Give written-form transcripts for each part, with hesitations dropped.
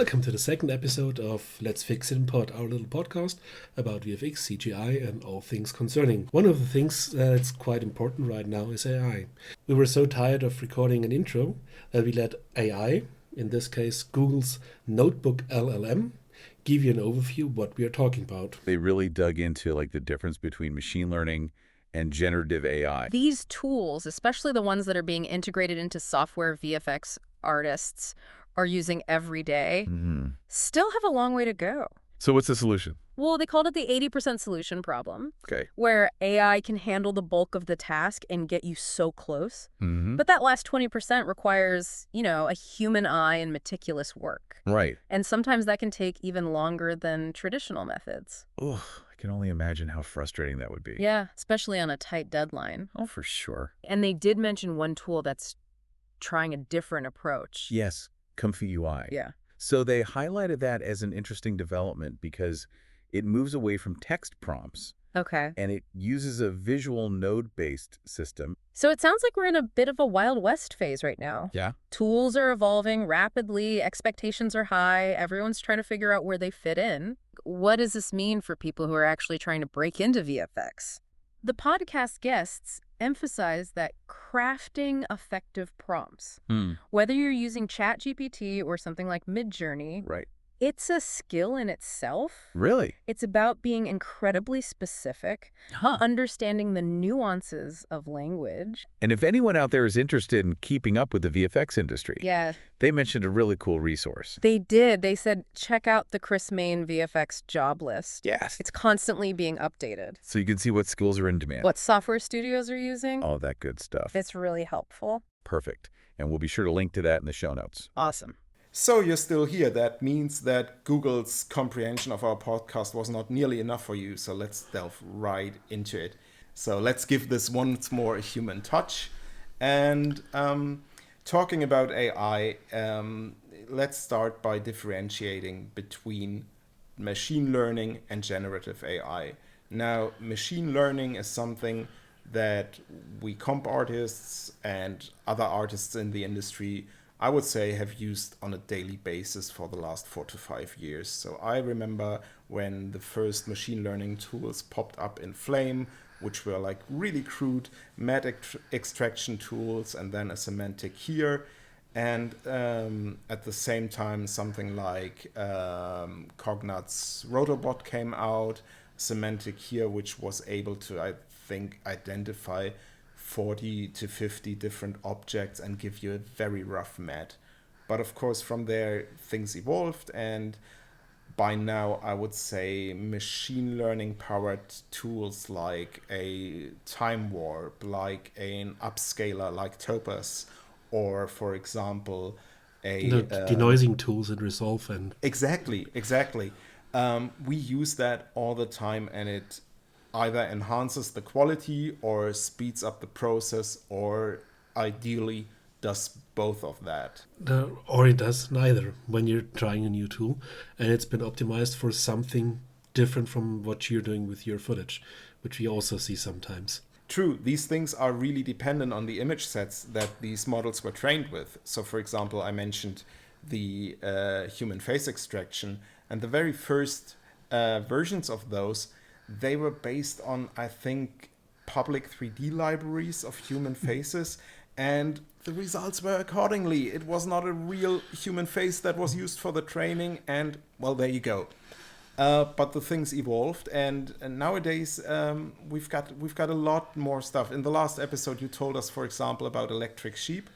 Welcome to the second episode of Let's Fix It in Pod, our little podcast about VFX, CGI, and all things concerning. One of the things that's quite important right now is AI. We were so tired of recording an intro that we let AI, in this case Google's Notebook LLM, give you an overview of what we are talking about. They really dug into the difference between machine learning and generative AI. These tools, especially the ones that are being integrated into software VFX artists are using every day, still have a long way to go. So what's the solution? Well, they called it the 80% solution problem, Okay. where AI can handle the bulk of the task and get you so close. Mm-hmm. But that last 20% requires, a human eye and meticulous work. Right. And sometimes that can take even longer than traditional methods. Oh, I can only imagine how frustrating that would be. Yeah, especially on a tight deadline. Oh, for sure. And they did mention one tool that's trying a different approach. Yes, Comfy UI. Yeah. So they highlighted that as an interesting development because it moves away from text prompts Okay. and it uses a visual node-based system. So it sounds like we're in a bit of a Wild West phase right now. Yeah. Tools are evolving rapidly, expectations are high, everyone's trying to figure out where they fit in. What does this mean for people who are actually trying to break into VFX? The podcast guests emphasize that crafting effective prompts, whether you're using ChatGPT or something like Midjourney, Right. it's a skill in itself. Really? It's about being incredibly specific, understanding the nuances of language. And if anyone out there is interested in keeping up with the VFX industry, Yeah, they mentioned a really cool resource. they did. They said, check out the Chris Mayne VFX Job List. Yes. It's constantly being updated. So you can see what skills are in demand. What software studios are using. All that good stuff. It's really helpful. Perfect. And we'll be sure to link to that in the show notes. Awesome. So you're still here. That means that Google's comprehension of our podcast was not nearly enough for you. So let's delve right into it. So let's give this once more a human touch. And talking about AI, let's start by differentiating between machine learning and generative AI. Now, machine learning is something that we comp artists and other artists in the industry, I would say, have used on a daily basis for the last 4 to 5 years. So I remember when the first machine learning tools popped up in Flame, which were really crude matte extraction tools and then a semantic here. And at the same time, something like Cognat's Rotobot came out, semantic here, which was able to, I think, identify 40 to 50 different objects and give you a very rough mat. But of course, from there, things evolved. And by now, I would say machine learning powered tools like a time warp, like an upscaler like Topaz, or for example, denoising tools in Resolve. And Exactly. We use that all the time, and it either enhances the quality or speeds up the process, or ideally does both of that. or it does neither when you're trying a new tool and it's been optimized for something different from what you're doing with your footage, which we also see sometimes. True, these things are really dependent on the image sets that these models were trained with. So for example, I mentioned the human face extraction, and the very first versions of those, they were based on, I think, public 3D libraries of human faces, and the results were accordingly. It was not a real human face that was used for the training, and well, there you go. But the things evolved, and nowadays we've got a lot more stuff. In the last episode, you told us, for example, about electric sheep.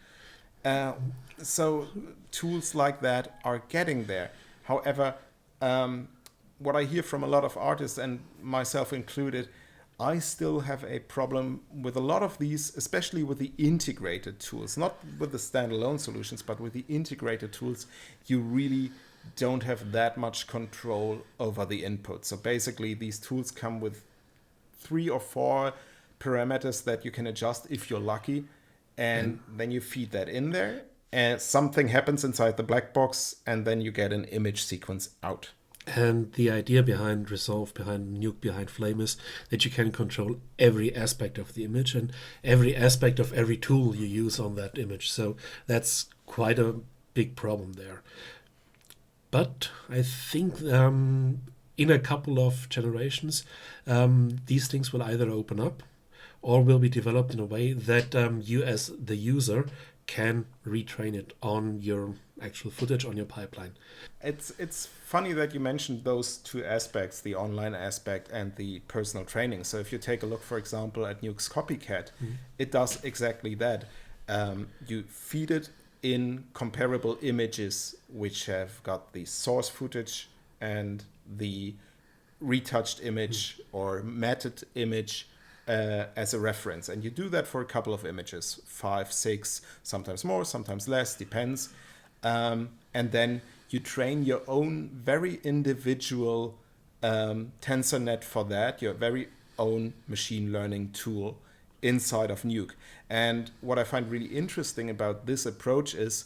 So tools like that are getting there. However, what I hear from a lot of artists, and myself included, I still have a problem with a lot of these, especially with the integrated tools, not with the standalone solutions, but with the integrated tools. You really don't have that much control over the input. So basically, these tools come with 3 or 4 parameters that you can adjust if you're lucky, and then you feed that in there, and something happens inside the black box, and then you get an image sequence out. And the idea behind Resolve, behind Nuke, behind Flame is that you can control every aspect of the image and every aspect of every tool you use on that image. So that's quite a big problem there. But I think in a couple of generations, these things will either open up or will be developed in a way that you as the user can retrain it on your actual footage, on your pipeline. It's funny that you mentioned those two aspects, the online aspect and the personal training. So if you take a look, for example, at Nuke's Copycat, it does exactly that. You feed it in comparable images which have got the source footage and the retouched image or matted image as a reference. And you do that for a couple of images, 5, 6, sometimes more, sometimes less, depends. And then you train your own very individual TensorNet for that, your very own machine learning tool inside of Nuke. And what I find really interesting about this approach is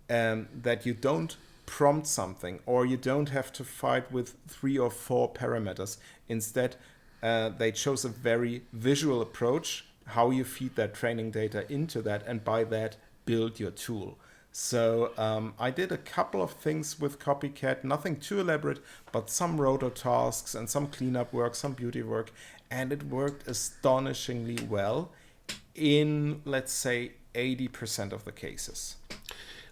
that you don't prompt something, or you don't have to fight with 3 or 4 parameters. Instead, they chose a very visual approach, how you feed that training data into that, and by that build your tool. So I did a couple of things with Copycat, nothing too elaborate, but some roto tasks and some cleanup work, some beauty work, and it worked astonishingly well in, let's say, 80% of the cases.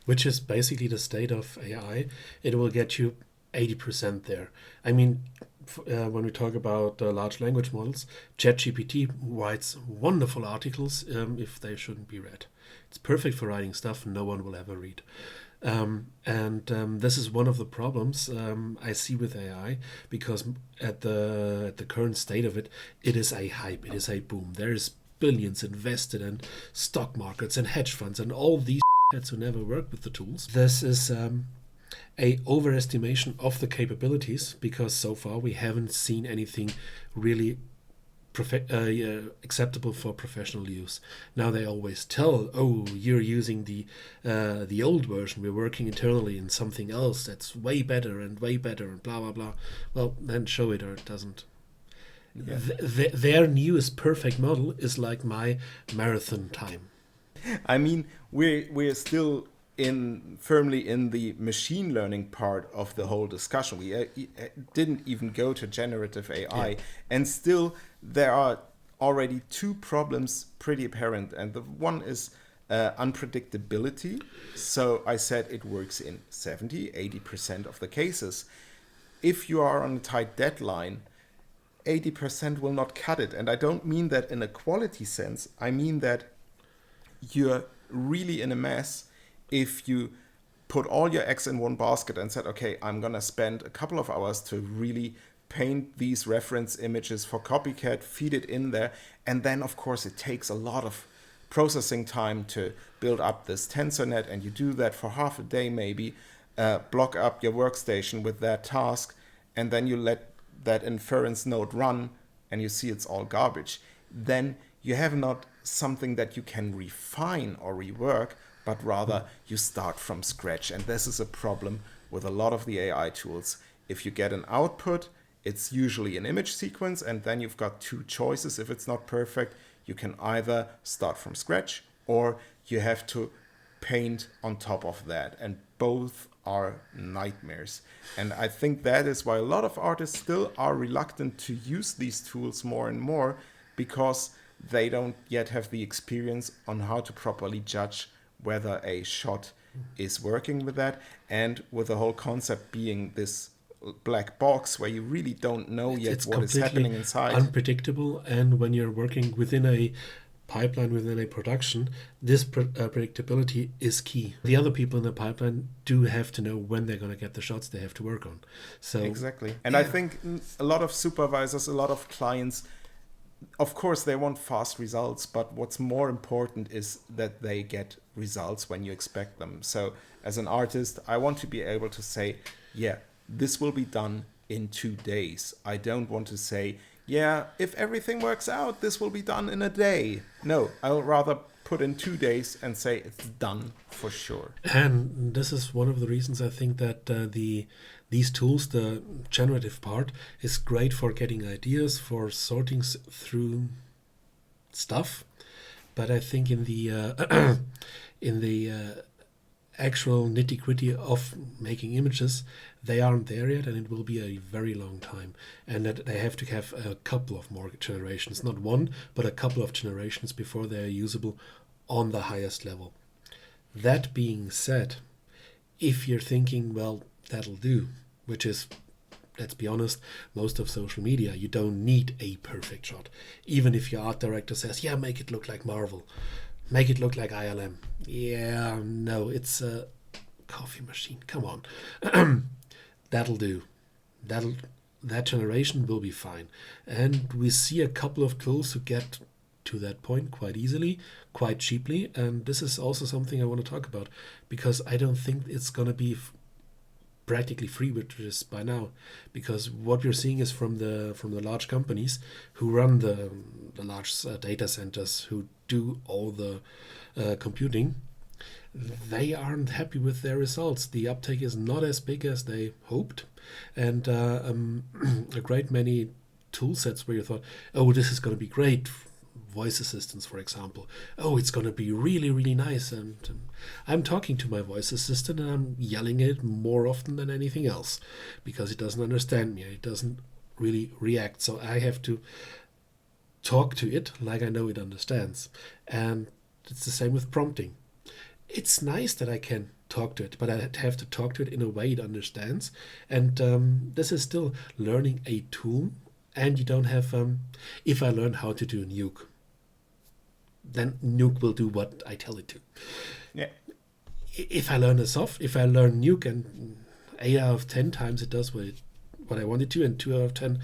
Which is basically the state of AI. It will get you 80% there. I mean, when we talk about large language models, ChatGPT writes wonderful articles if they shouldn't be read. It's perfect for writing stuff no one will ever read. This is one of the problems I see with AI, because at the current state of it, it is a hype, it is a boom. There is billions invested in stock markets and hedge funds and all these who never work with the tools. This is a overestimation of the capabilities, because so far we haven't seen anything really acceptable for professional use. Now they always tell, oh, you're using the old version, we're working internally in something else that's way better and blah blah blah. Well, then show it, or it doesn't. Yeah. Their newest perfect model is like my marathon time. I mean, we're still firmly in the machine learning part of the whole discussion. We didn't even go to generative AI, yeah. And still there are already 2 problems pretty apparent. And the one is unpredictability. So I said it works in 70-80% of the cases. If you are on a tight deadline, 80% will not cut it. And I don't mean that in a quality sense. I mean that you're really in a mess if you put all your eggs in one basket and said, okay, I'm going to spend a couple of hours to really paint these reference images for Copycat, feed it in there. And then, of course, it takes a lot of processing time to build up this TensorNet. And you do that for half a day, maybe, block up your workstation with that task. And then you let that inference node run and you see it's all garbage. Then you have not something that you can refine or rework, but rather you start from scratch. And this is a problem with a lot of the AI tools. If you get an output, it's usually an image sequence, and then you've got 2 choices. If it's not perfect, you can either start from scratch or you have to paint on top of that. And both are nightmares. And I think that is why a lot of artists still are reluctant to use these tools more and more, because they don't yet have the experience on how to properly judge whether a shot is working with that. And with the whole concept being this black box where you really don't know yet what is happening inside. Unpredictable. And when you're working within a pipeline, within a production, this predictability is key. The other people in the pipeline do have to know when they're going to get the shots they have to work on. So exactly. And I think a lot of supervisors, a lot of clients, of course, they want fast results, but what's more important is that they get results when you expect them. So as an artist, I want to be able to say, yeah, this will be done in 2 days. I don't want to say, yeah, if everything works out, this will be done in a day. No, I'll rather put in 2 days and say it's done for sure. And this is one of the reasons I think that these tools, the generative part, is great for getting ideas, for sorting through stuff. But I think in the actual nitty-gritty of making images, they aren't there yet, and it will be a very long time. And that they have to have a couple of more generations, not one, but a couple of generations before they are usable on the highest level. That being said, if you're thinking, well, that'll do, which is, let's be honest, most of social media, you don't need a perfect shot. Even if your art director says, yeah, make it look like Marvel, make it look like ILM. Yeah, no, it's a coffee machine. Come on. That'll do. That generation will be fine. And we see a couple of tools who get to that point quite easily, quite cheaply. And this is also something I want to talk about, because I don't think it's going to be practically free, which is by now, because what we're seeing is from the large companies who run the large data centers, who do all the computing. They aren't happy with their results. The uptake is not as big as they hoped, and a great many tool sets where you thought, oh, this is going to be great. Voice assistants, for example. Oh, it's going to be really, really nice. And I'm talking to my voice assistant and I'm yelling at it more often than anything else because it doesn't understand me. It doesn't really react. So I have to talk to it like I know it understands. And it's the same with prompting. It's nice that I can talk to it, but I have to talk to it in a way it understands. And this is still learning a tool. And you don't have, if I learn how to do Nuke, then Nuke will do what I tell it to. Yeah. If I learn Nuke, and 8 out of 10 times it does what I want it to, and 2 out of 10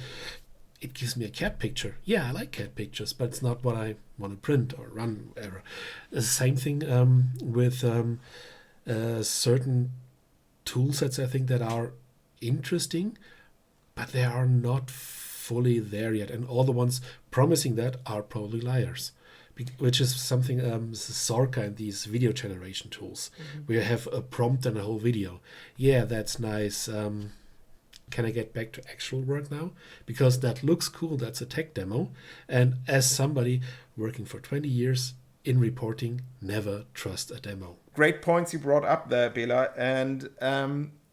it gives me a cat picture. Yeah, I like cat pictures, but it's not what I want to print or run, whatever. The same thing with certain tool sets, I think, that are interesting, but they are not fully there yet. And all the ones promising that are probably liars, which is something Sorka and these video generation tools, where you have a prompt and a whole video. Yeah, that's nice. Can I get back to actual work now? Because that looks cool. That's a tech demo. And as somebody working for 20 years in reporting, never trust a demo. Great points you brought up there, Bela. And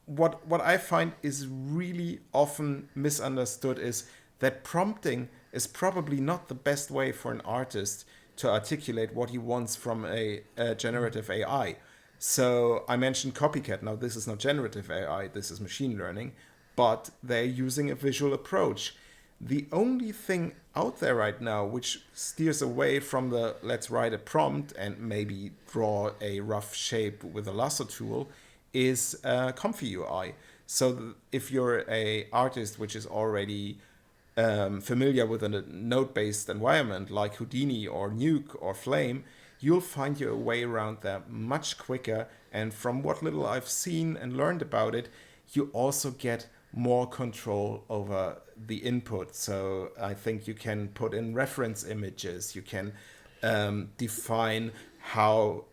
what I find is really often misunderstood is that prompting is probably not the best way for an artist to articulate what he wants from a generative AI. So I mentioned Copycat. Now, this is not generative AI, this is machine learning, but they're using a visual approach. The only thing out there right now which steers away from the let's write a prompt and maybe draw a rough shape with a lasso tool is Comfy UI. So if you're a artist which is already familiar with a node-based environment like Houdini or Nuke or Flame, you'll find your way around that much quicker. And from what little I've seen and learned about it, you also get more control over the input. So I think you can put in reference images. You can define how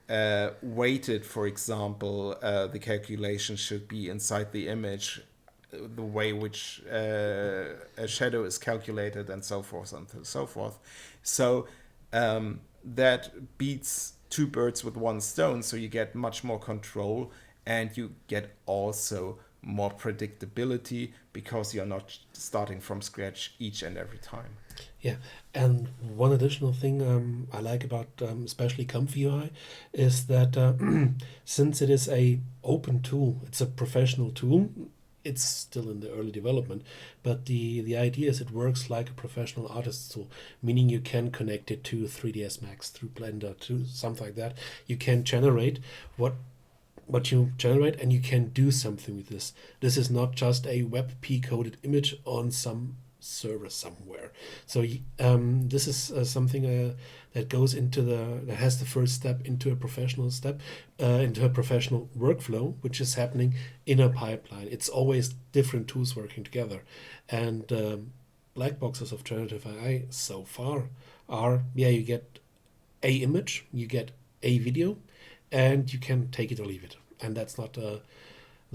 weighted, for example, the calculation should be inside the image, the way which a shadow is calculated, and so forth and so forth. So that beats two birds with one stone. So you get much more control, and you get also more predictability because you're not starting from scratch each and every time. Yeah, and one additional thing I like about especially Comfy UI is that since it is a open tool, it's a professional tool. It's still in the early development, but the idea is it works like a professional artist tool, meaning you can connect it to 3ds Max, through Blender, to something like that. You can generate what you generate, and you can do something with this. This is not just a WebP coded image on some server somewhere. So this is something that goes into that has the first step into a professional into a professional workflow, which is happening in a pipeline. It's always different tools working together, and black boxes of generative AI so far are, you get a image, you get a video, and you can take it or leave it. And that's not the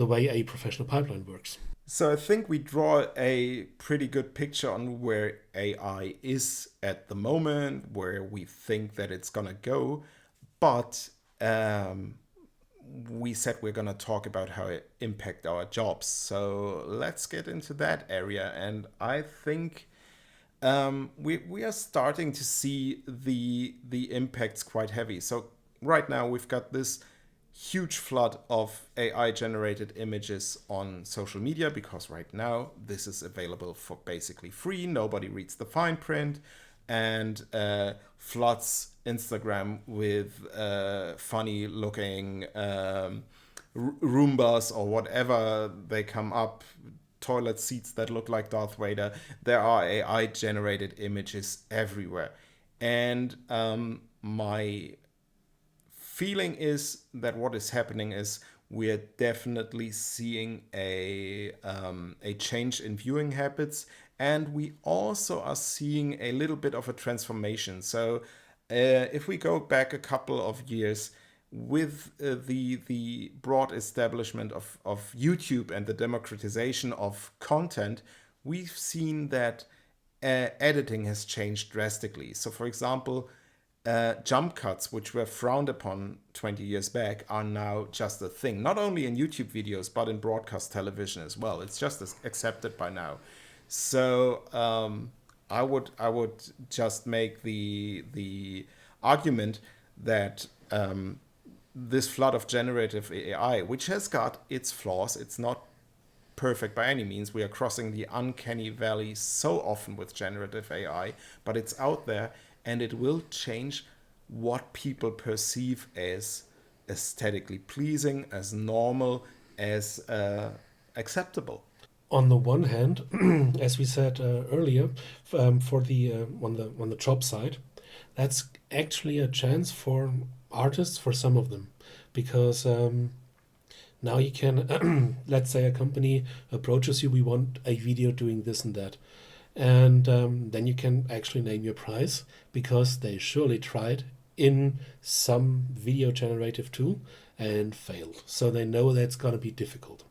way a professional pipeline works. So I think we draw a pretty good picture on where AI is at the moment, where we think that it's going to go. But we said we're going to talk about how it impact our jobs. So let's get into that area. And I think we are starting to see the impacts quite heavy. So right now we've got this huge flood of AI generated images on social media, because right now this is available for basically free. Nobody reads the fine print, and floods Instagram with funny looking Roombas or whatever they come up, toilet seats that look like Darth Vader. There are AI generated images everywhere. And my feeling is that what is happening is we're definitely seeing a change in viewing habits, and we also are seeing a little bit of a transformation. So if we go back a couple of years, with the broad establishment of YouTube and the democratization of content, we've seen that editing has changed drastically. So for example, jump cuts, which were frowned upon 20 years back, are now just a thing, not only in YouTube videos, but in broadcast television as well. It's just accepted by now. So I would just make the argument that this flood of generative AI, which has got its flaws, it's not perfect by any means. We are crossing the uncanny valley so often with generative AI, but it's out there, and it will change what people perceive as aesthetically pleasing, as normal, as acceptable. On the one hand, as we said earlier, for the on the job side, that's actually a chance for artists, for some of them, because now you can let's say a company approaches you, we want a video doing this and that, and then you can actually name your price, because they surely tried in some video generative tool and failed, so they know that's going to be difficult.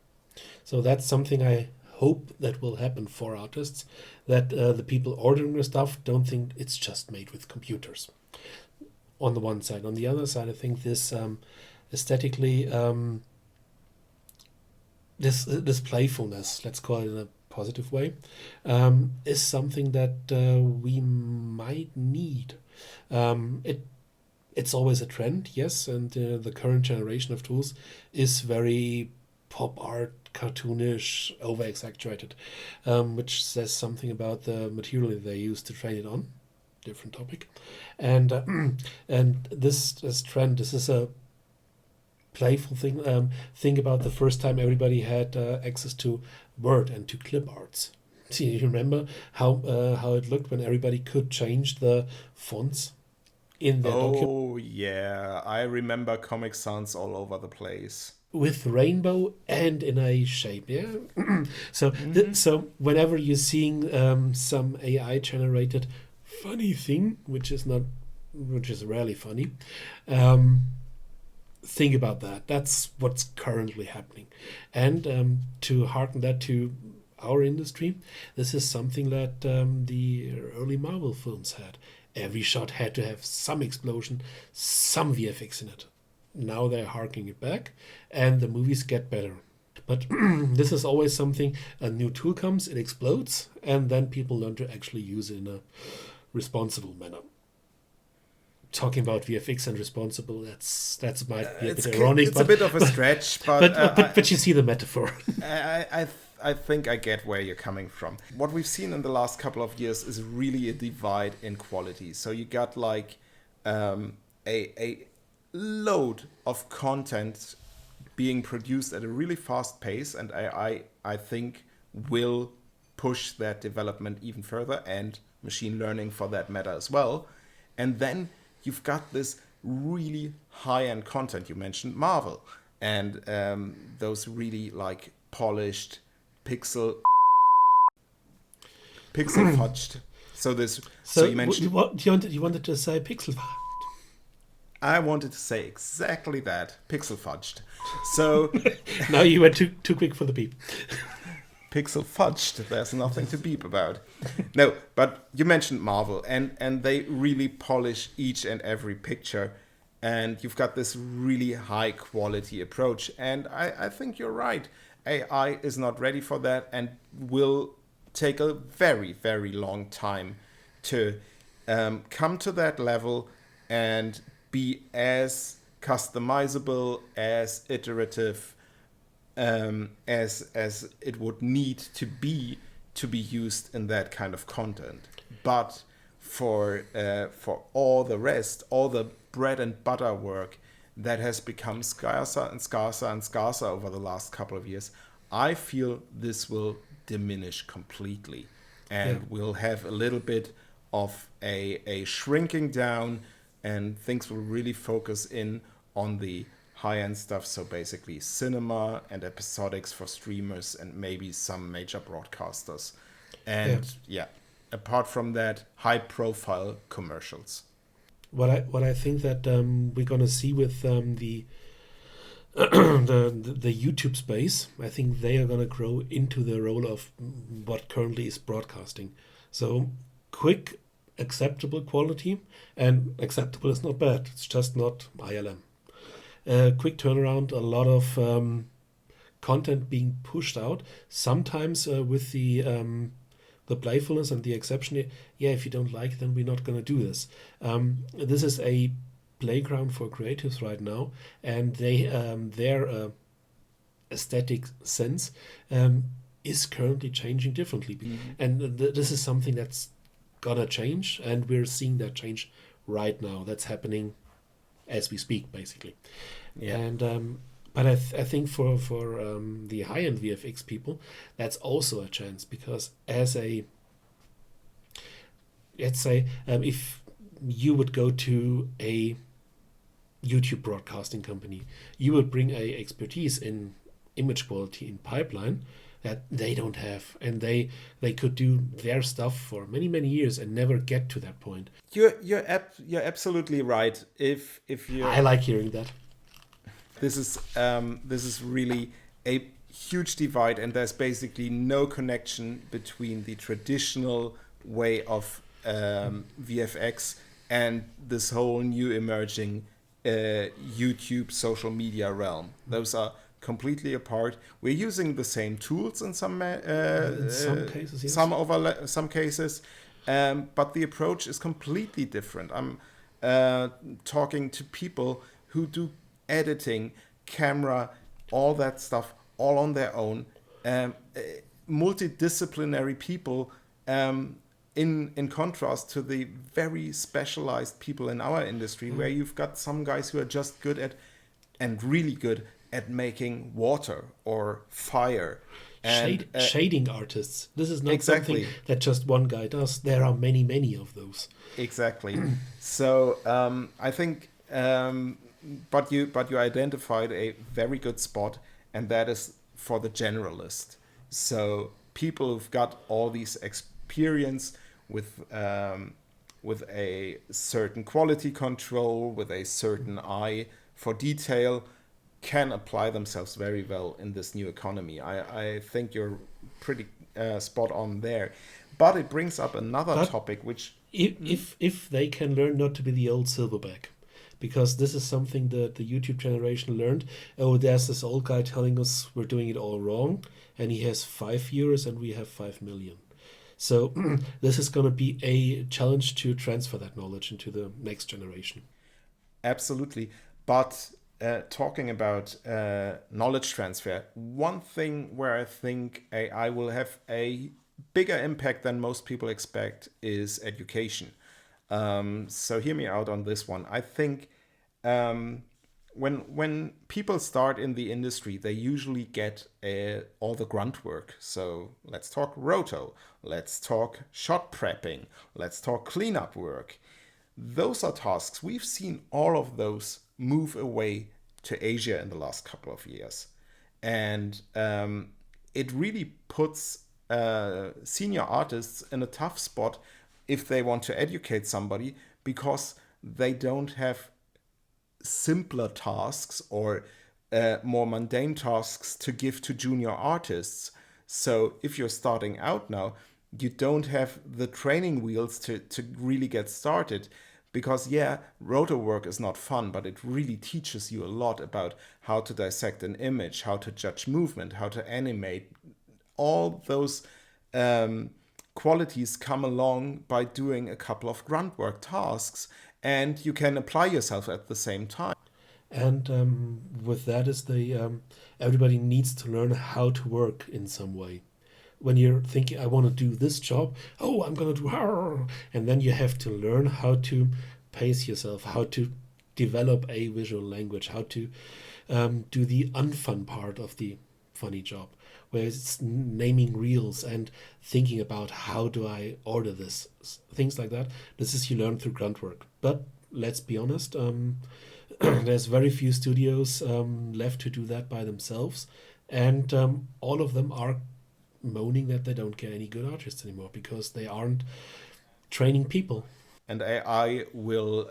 So that's something I hope that will happen for artists, that the people ordering the stuff don't think it's just made with computers. On the one side. On the other side, I think this aesthetically, this playfulness, let's call it in a positive way, is something that we might need. It's always a trend, yes, and the current generation of tools is very pop art, cartoonish, over-exaggerated, which says something about the material they use to train it on. Different topic. And this trend, this is a playful thing. Think about the first time everybody had access to Word and to clip arts. Do you remember how it looked when everybody could change the fonts in their document? Oh yeah, I remember Comic Sans all over the place. With rainbow and in a shape, yeah. So so whenever you're seeing some AI generated funny thing, which is rarely funny, think about that. That's what's currently happening. And to harken that to our industry, this is something that the early Marvel films had. Every shot had to have some explosion, some VFX in it. Now they're harking it back, and the movies get better. But this is always something, a new tool comes, it explodes, and then people learn to actually use it in a responsible manner. Talking about VFX and responsible, that might be a bit ironic. It's a bit of a stretch, but you see the metaphor. I think I get where you're coming from. What we've seen in the last couple of years is really a divide in quality. So you got like a load of content being produced at a really fast pace, and I think will push that development even further, and machine learning for that matter as well. And then you've got this really high-end content. You mentioned Marvel, and those really like polished pixel fudged. So you mentioned you wanted to say pixel. I wanted to say exactly that, pixel fudged. So now you went too quick for the beep. Pixel fudged. There's nothing to beep about. No, but you mentioned Marvel, and they really polish each and every picture. and you've got this really high quality approach. And I think you're right. AI is not ready for that and will take a very, very long time to come to that level and be as customizable, as iterative as it would need to be used in that kind of content. But for all the rest, all the bread and butter work that has become scarcer and scarcer and scarcer over the last couple of years, I feel this will diminish completely, and we'll have a little bit of a shrinking down, and things will really focus in on the high-end stuff. So basically cinema and episodics for streamers and maybe some major broadcasters. And apart from that, high-profile commercials. What I think that we're gonna see with the the YouTube space, I think they are gonna grow into the role of what currently is broadcasting. So quick, acceptable quality, and acceptable is not bad. It's just not ILM. Quick turnaround, a lot of content being pushed out. Sometimes with the playfulness and the exception. If you don't like it, then we're not going to do this. This is a playground for creatives right now, and their aesthetic sense is currently changing differently. And this is something that's gonna change, and we're seeing that change right now. That's happening as we speak, basically. And but I think for the high-end VFX people, that's also a chance, because as let's say if you would go to a YouTube broadcasting company, you would bring a expertise in image quality in pipeline that they don't have, and they could do their stuff for many years and never get to that point. You're absolutely right. If you, I like hearing that. This is really a huge divide, and there's basically no connection between the traditional way of VFX and this whole new emerging YouTube social media realm. Those are completely apart. We're using the same tools in some cases, yes. some cases, but the approach is completely different. I'm talking to people who do editing, camera, all that stuff, all on their own. Multidisciplinary people, in contrast to the very specialized people in our industry, where you've got some guys who are just good at, and really good at, making water or fire. And shading artists. This is not exactly something that just one guy does. There are many of those. Exactly. So I think, but you identified a very good spot, and that is for the generalist. So people who've got all these experience with a certain quality control, with a certain eye for detail, can apply themselves very well in this new economy. I think you're pretty spot on there. But it brings up another topic, which if they can learn not to be the old silverback, because this is something that the YouTube generation learned. Oh, there's this old guy telling us we're doing it all wrong, and he has 5 viewers and we have 5 million. So this is going to be a challenge to transfer that knowledge into the next generation. Absolutely. But talking about knowledge transfer, one thing where I think AI will have a bigger impact than most people expect is education. So hear me out on this one. I think when people start in the industry, they usually get all the grunt work. So let's talk roto, let's talk shot prepping, let's talk cleanup work. Those are tasks. We've seen all of those move away to Asia in the last couple of years. And it really puts senior artists in a tough spot if they want to educate somebody, because they don't have simpler tasks or more mundane tasks to give to junior artists. So if you're starting out now, you don't have the training wheels to really get started, because roto work is not fun, but it really teaches you a lot about how to dissect an image, how to judge movement, how to animate. All those qualities come along by doing a couple of grunt work tasks, and you can apply yourself at the same time. And with that is everybody needs to learn how to work in some way. When you're thinking, I want to do this job, I'm going to do, and then you have to learn how to pace yourself, how to develop a visual language, how to do the unfun part of the funny job, where it's naming reels and thinking about how do I order this, things like that. This is you learn through grunt work. But let's be honest, there's very few studios left to do that by themselves, and all of them are moaning that they don't get any good artists anymore because they aren't training people. And AI will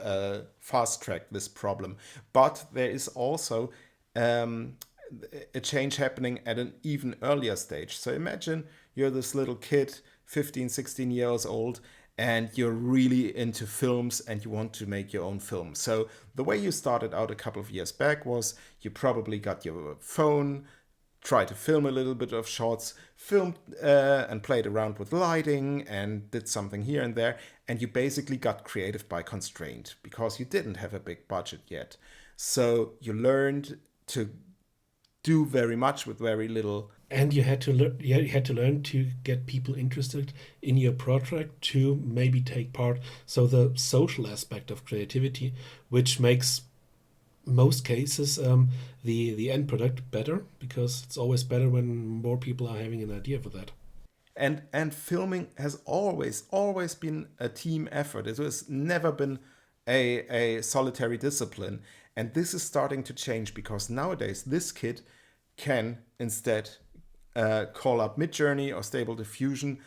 fast track this problem. But there is also a change happening at an even earlier stage. So imagine you're this little kid, 15, 16 years old, and you're really into films and you want to make your own film. So the way you started out a couple of years back was you probably got your phone, tried to film a little bit of shots, filmed and played around with lighting and did something here and there. And you basically got creative by constraint because you didn't have a big budget yet. So you learned to do very much with very little. And you had to learn to get people interested in your project to maybe take part. So the social aspect of creativity, which makes most cases the end product better, because it's always better when more people are having an idea for that. And filming has always been a team effort. It has never been a solitary discipline. And this is starting to change because nowadays this kid can instead call up Midjourney or Stable Diffusion,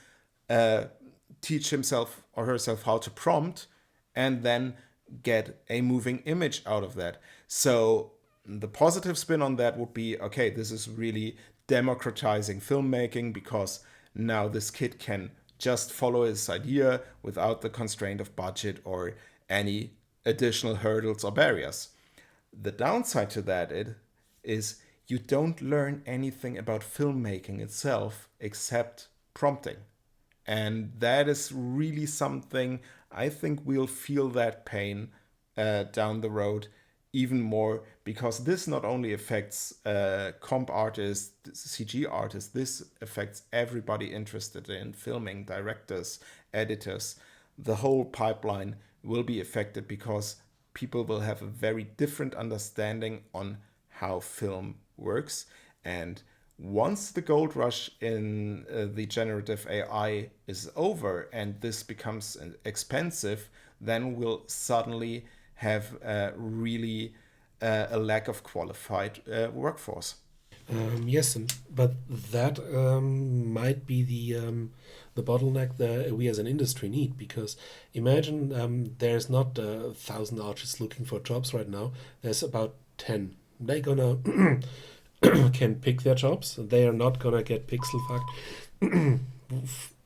teach himself or herself how to prompt, and then get a moving image out of that. So the positive spin on that would be, okay, this is really democratizing filmmaking because now this kid can just follow his idea without the constraint of budget or any additional hurdles or barriers. The downside to that is you don't learn anything about filmmaking itself except prompting. And that is really something, I think we'll feel that pain down the road even more, because this not only affects comp artists, CG artists, this affects everybody interested in filming, directors, editors. The whole pipeline will be affected because people will have a very different understanding on how film works. And once the gold rush in the generative AI is over and this becomes expensive, then we'll suddenly have really a lack of qualified workforce. Yes, but that might be the bottleneck that we as an industry need, because imagine there's not 1,000 artists looking for jobs right now. There's about 10. They're gonna can pick their jobs. They are not gonna get pixel fucked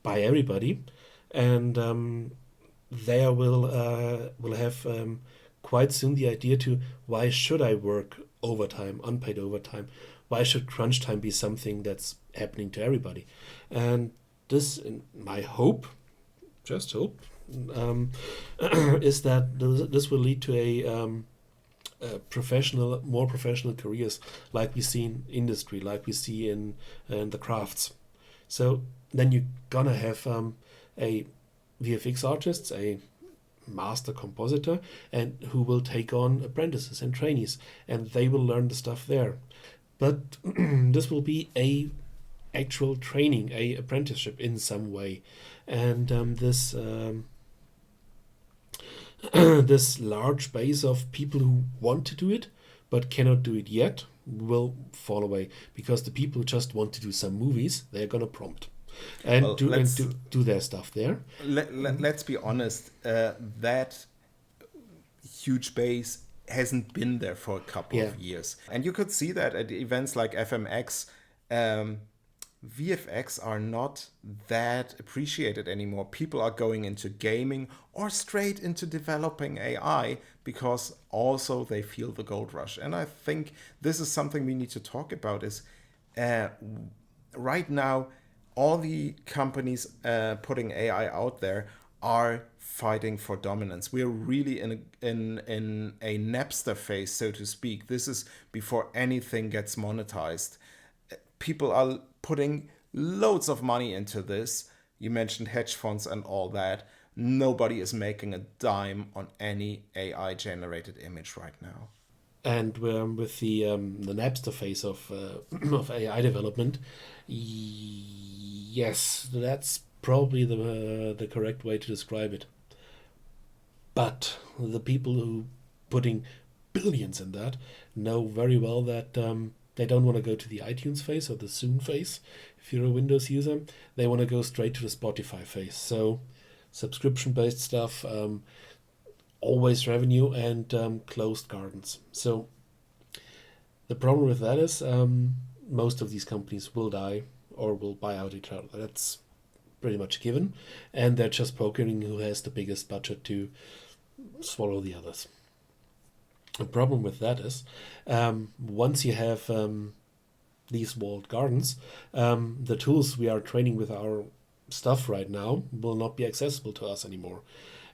by everybody, and they will have quite soon the idea to, why should I work overtime, unpaid overtime? Why should crunch time be something that's happening to everybody? And this, my hope, just hope, is that this will lead to a more professional careers, like we see in industry, like we see in the crafts. So then you're gonna have a VFX artist, a master compositor, and who will take on apprentices and trainees, and they will learn the stuff there. But this will be a actual training, a apprenticeship in some way, and this this large base of people who want to do it but cannot do it yet will fall away, because the people who just want to do some movies, they're gonna prompt and do their stuff there. Let's be honest, that huge base hasn't been there for a couple of years, and you could see that at events like FMX. VFX are not that appreciated anymore. People are going into gaming or straight into developing AI because also they feel the gold rush. And I think this is something we need to talk about is right now, all the companies putting AI out there are fighting for dominance. We're really in a Napster phase, so to speak. This is before anything gets monetized. People are putting loads of money into this. You mentioned hedge funds and all that. Nobody is making a dime on any AI generated image right now. And with the Napster phase of of AI development, yes, that's probably the correct way to describe it. But the people who putting billions in that know very well that they don't want to go to the iTunes phase or the Zune phase. If you're a Windows user, they want to go straight to the Spotify phase. So subscription-based stuff, always revenue, and closed gardens. So the problem with that is most of these companies will die or will buy out each other. That's pretty much given. And they're just pokering who has the biggest budget to swallow the others. The problem with that is once you have these walled gardens, the tools we are training with our stuff right now will not be accessible to us anymore.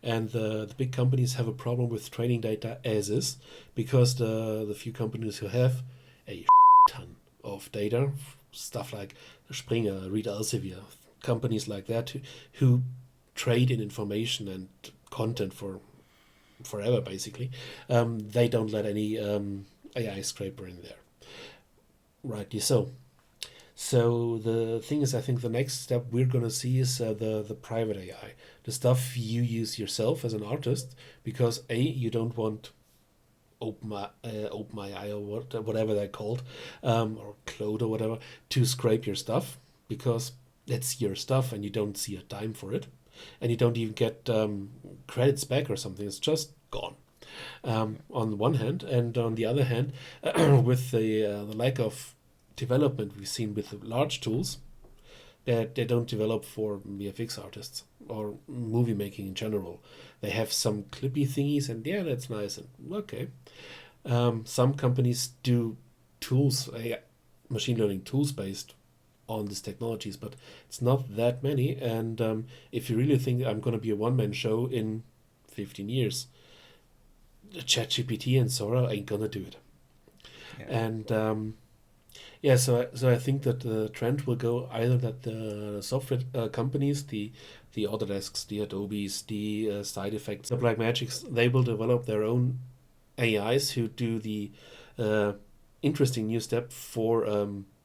And the big companies have a problem with training data as is, because the few companies who have a ton of data, stuff like Springer, Reed Elsevier, companies like that who trade in information and content for forever, basically, they don't let any AI scraper in there. Rightly so. So the thing is, I think the next step we're going to see is the private AI, the stuff you use yourself as an artist, because you don't want OpenAI or whatever they're called, or Claude or whatever, to scrape your stuff, because it's your stuff and you don't see a dime for it, and you don't even get credits back or something. It's just gone. On the one hand, and on the other hand, with the lack of development we've seen with the large tools, that they don't develop for VFX artists or movie making in general. They have some clippy thingies, and yeah, that's nice and okay. Some companies do tools, machine learning tools based on these technologies, but it's not that many. And if you really think I'm going to be a one-man show in 15 years, ChatGPT and Sora ain't going to do it. Yeah. And so I think that the trend will go either that the software companies, the Autodesks, the Adobes, the side effects, the Blackmagics, they will develop their own AIs who do the interesting new step for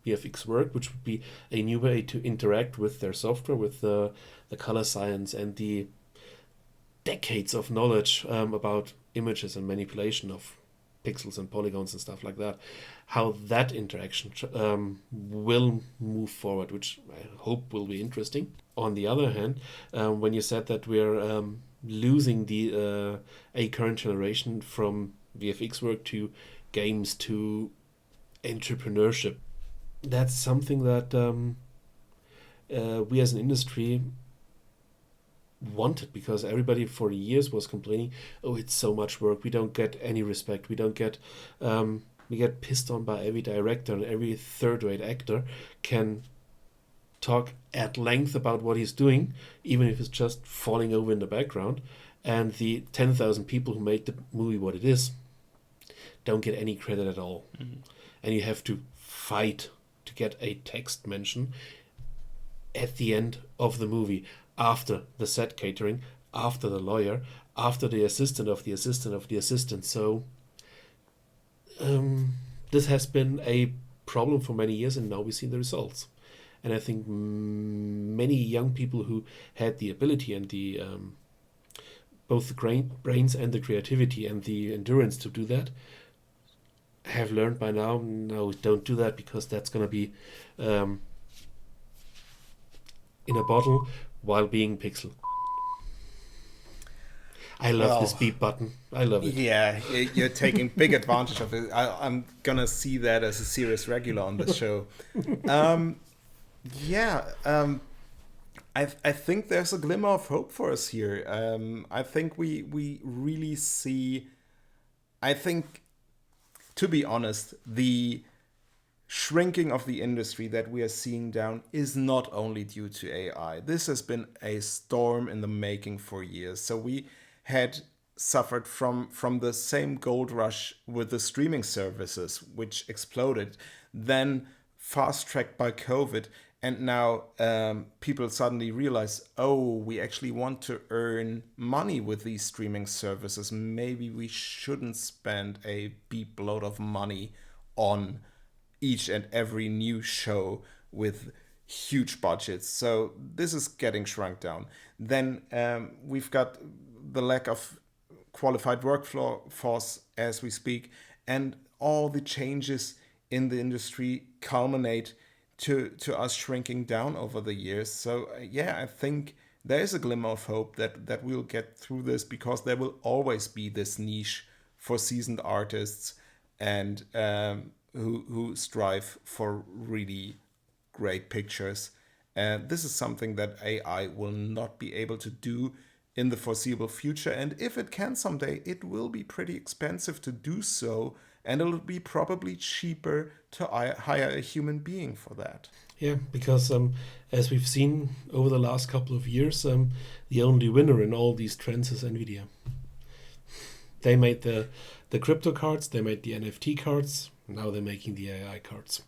VFX work, which would be a new way to interact with their software, with the color science and the decades of knowledge about images and manipulation of pixels and polygons and stuff like that, how that interaction will move forward, which I hope will be interesting. On the other hand, when you said that we're losing the a current generation from VFX work to games to entrepreneurship, that's something that we as an industry wanted, because everybody for years was complaining, oh, it's so much work, we don't get any respect, we don't get we get pissed on by every director, and every third-rate actor can talk at length about what he's doing, even if it's just falling over in the background, and the 10,000 people who made the movie what it is don't get any credit at all. Mm-hmm. And you have to fight to get a text mention at the end of the movie, after the set catering, after the lawyer, after the assistant of the assistant of the assistant. So this has been a problem for many years, and now we see the results. And I think many young people who had the ability and the both the brains and the creativity and the endurance to do that have learned by now, no, don't do that, because that's going to be in a bottle while being pixel. I love this beep button. I love it. Yeah, you're taking big advantage of it. I'm going to see that as a serious regular on this show. Yeah, I think there's a glimmer of hope for us here. I think we really see. I think, to be honest, the shrinking of the industry that we are seeing down is not only due to AI. This has been a storm in the making for years. So we had suffered from the same gold rush with the streaming services, which exploded, then fast tracked by COVID. And now people suddenly realize, oh, we actually want to earn money with these streaming services. Maybe we shouldn't spend a beep load of money on each and every new show with huge budgets. So this is getting shrunk down. Then we've got the lack of qualified workforce as we speak, and all the changes in the industry culminate to us shrinking down over the years. So yeah, I think there is a glimmer of hope that we'll get through this, because there will always be this niche for seasoned artists and who strive for really great pictures. And this is something that AI will not be able to do in the foreseeable future. And if it can someday, it will be pretty expensive to do so. And it'll be probably cheaper to hire a human being for that. Yeah, because as we've seen over the last couple of years, the only winner in all these trends is NVIDIA. They made the crypto cards, they made the NFT cards, now they're making the AI cards.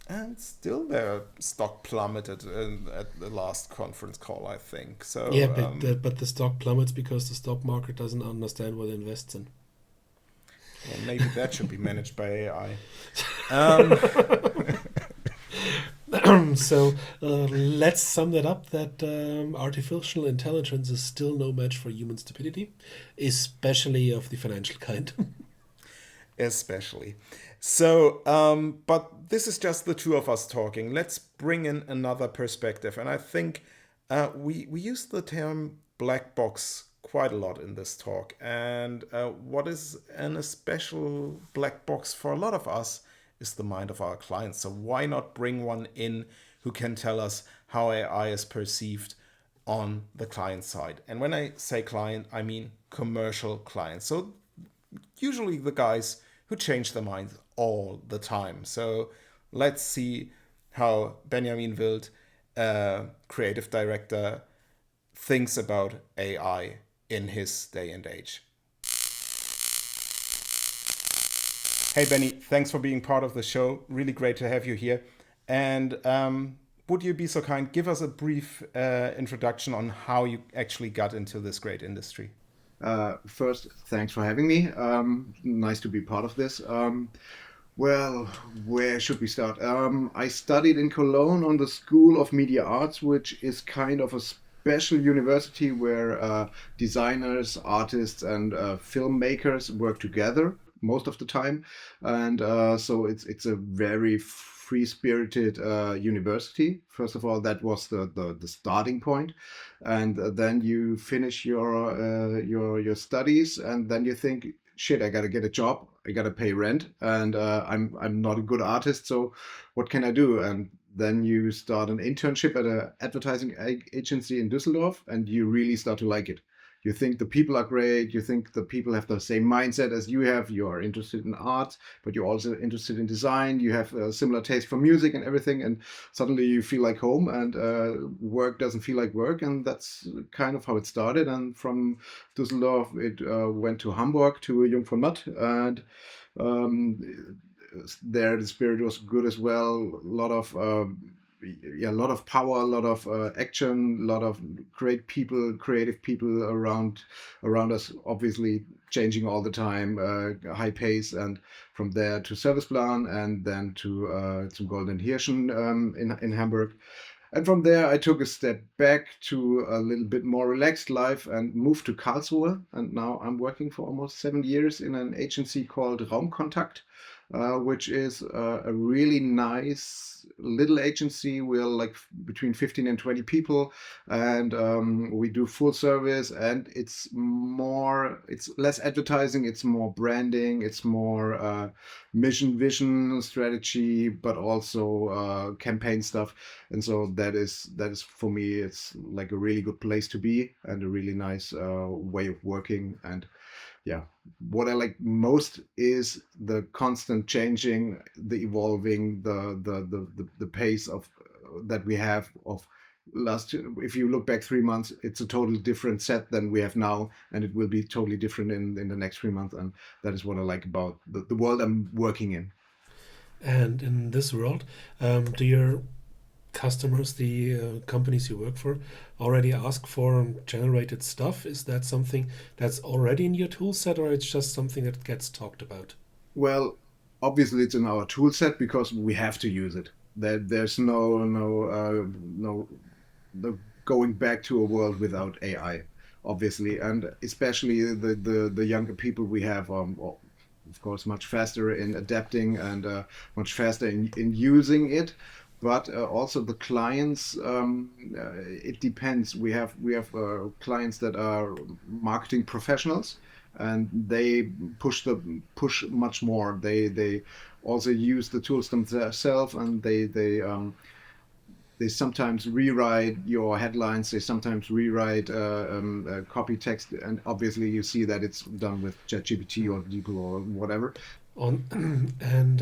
And still their stock plummeted at the last conference call, I think. So Yeah, but the stock plummets because the stock market doesn't understand what it invests in. well, maybe that should be managed by AI. So let's sum that up, that artificial intelligence is still no match for human stupidity, especially of the financial kind. Especially. So, but this is just the two of us talking. Let's bring in another perspective. And I think we use the term black box quite a lot in this talk. And what is a special black box for a lot of us is the mind of our clients. So why not bring one in who can tell us how AI is perceived on the client side? And when I say client, I mean commercial clients. So usually the guys who change their minds all the time. So let's see how Benjamin Wild, creative director, thinks about AI in his day and age. Hey, Benny, thanks for being part of the show. Really great to have you here. And would you be so kind, give us a brief introduction on how you actually got into this great industry? First, thanks for having me. Nice to be part of this. Well, where should we start? I studied in Cologne on the School of Media Arts, which is kind of a special university where designers, artists, and filmmakers work together most of the time. And so it's a very free-spirited university. First of all, that was the starting point. And then you finish your studies, and then you think, shit, I gotta get a job, I gotta pay rent, and I'm not a good artist, so what can I do? And then you start an internship at an advertising agency in Düsseldorf, and you really start to like it. You think the people are great, you think the people have the same mindset as you have, you are interested in art, but you're also interested in design, you have a similar taste for music and everything, and suddenly you feel like home, and work doesn't feel like work, and that's kind of how it started. And from Düsseldorf, it went to Hamburg, to Jung von Matt, and there the spirit was good as well. A lot of power, a lot of action, a lot of great people, creative people around us, obviously changing all the time, high pace, and from there to Serviceplan, and then to zum Golden Hirschen in Hamburg. And from there, I took a step back to a little bit more relaxed life and moved to Karlsruhe. And now I'm working for almost 7 years in an agency called Raumkontakt. which is a really nice little agency. We're like between 15 and 20 people, and we do full service, and it's less advertising, it's more branding, it's more mission, vision, strategy, but also campaign stuff. And so that is for me, it's like a really good place to be and a really nice way of working. And yeah, what I like most is the constant changing, the evolving, the pace of that we have of last. If you look back 3 months, it's a totally different set than we have now, and it will be totally different in the next 3 months. And that is what I like about the world I'm working in. And in this world, do your customers, the companies you work for, already ask for generated stuff? Is that something that's already in your tool set, or it's just something that gets talked about? Well, obviously it's in our tool set because we have to use it. There's no going back to a world without AI, obviously, and especially the younger people we have. Well, of course, much faster in adapting and much faster in using it. But also the clients, it depends. We have clients that are marketing professionals, and they push much more. They also use the tools themselves, and they sometimes rewrite your headlines. They sometimes rewrite copy text, and obviously you see that it's done with ChatGPT or DeepL or whatever. And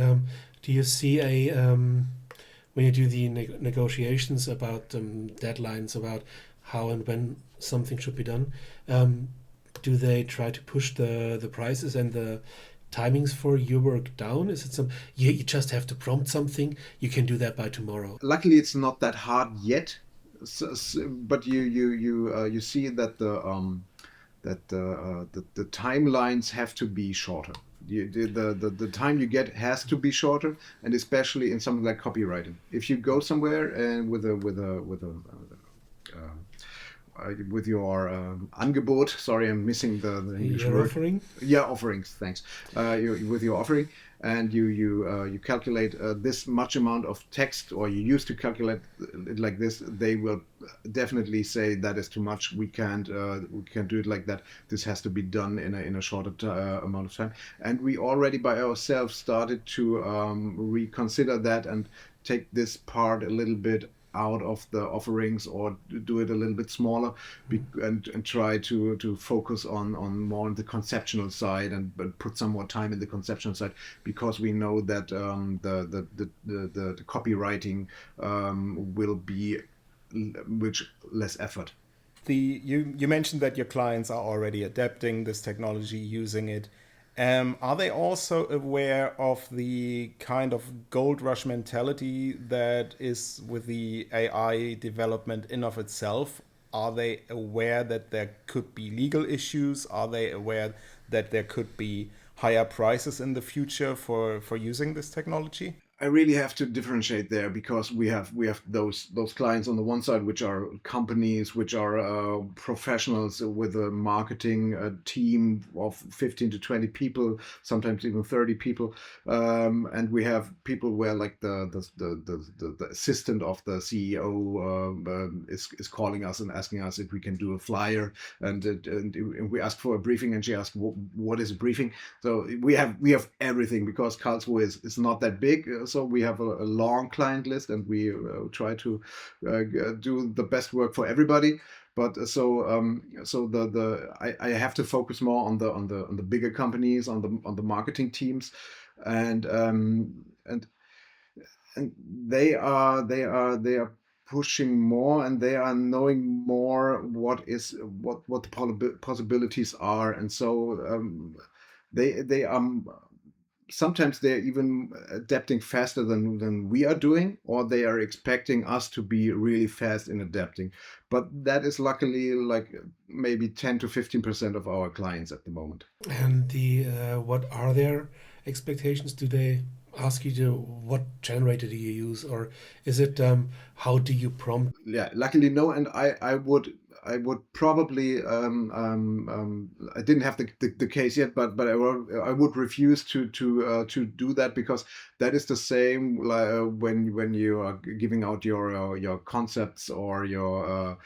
do you see when you do the negotiations about deadlines, about how and when something should be done, do they try to push the prices and the timings for your work down? Is it you just have to prompt something, you can do that by tomorrow? Luckily, it's not that hard yet, but you see that the timelines have to be shorter. The time you get has to be shorter, and especially in something like copywriting. If you go somewhere and with your Angebot, sorry, I'm missing the English Your word. offering? Yeah, offerings. Thanks. With your offering, and you calculate this much amount of text, or you used to calculate it like this, they will definitely say that is too much. We can't do it like that. This has to be done in a shorter amount of time. And we already by ourselves started to reconsider that and take this part a little bit out of the offerings, or do it a little bit smaller, and try to focus on more on the conceptual side, and but put some more time in the conceptual side, because we know that the copywriting will be less effort. You mentioned that your clients are already adapting this technology, using it. Are they also aware of the kind of gold rush mentality that is with the AI development in of itself? Are they aware that there could be legal issues? Are they aware that there could be higher prices in the future for using this technology? I really have to differentiate there, because we have those clients on the one side, which are companies, which are professionals with a marketing team of 15 to 20 people, sometimes even 30 people, and we have people where like the assistant of the CEO is calling us and asking us if we can do a flyer, and we ask for a briefing, and she asks what is a briefing. So we have everything, because Karlsruhe is not that big. So we have a long client list, and we try to do the best work for everybody. But I have to focus more on the bigger companies, on the marketing teams, and they are pushing more, and they are knowing more what the possibilities are, and so they sometimes they're even adapting faster than we are doing, or they are expecting us to be really fast in adapting. But that is luckily like maybe 10 to 15% of our clients at the moment. And what are their expectations? Do they ask you to what generator do you use, or is it how do you prompt? Yeah, luckily no. And I would I would probably I didn't have the case yet, but I would refuse to do that, because that is the same when you are giving out your concepts or your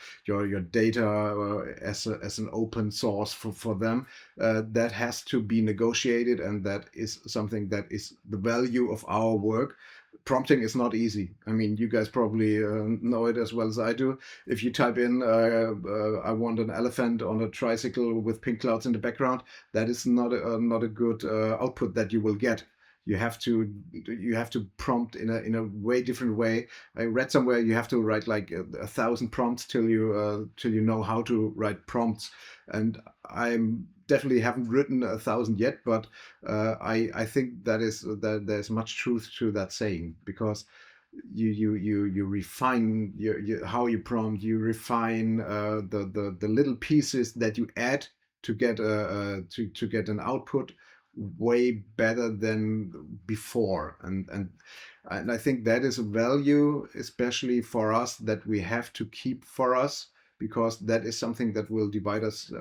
data as an open source for them. That has to be negotiated, and that is something that is the value of our work. Prompting is not easy. I mean, you guys probably know it as well as I do. If you type in, I want an elephant on a tricycle with pink clouds in the background, that is not a good output that you will get. You have to prompt in a way different way. I read somewhere you have to write like 1,000 prompts till you know how to write prompts. And I'm definitely haven't written 1,000 yet, but I think that there's much truth to that saying, because you refine how you prompt, you refine the little pieces that you add to get to get an output way better than before, and I think that is a value, especially for us, that we have to keep for us, because that is something that will divide us,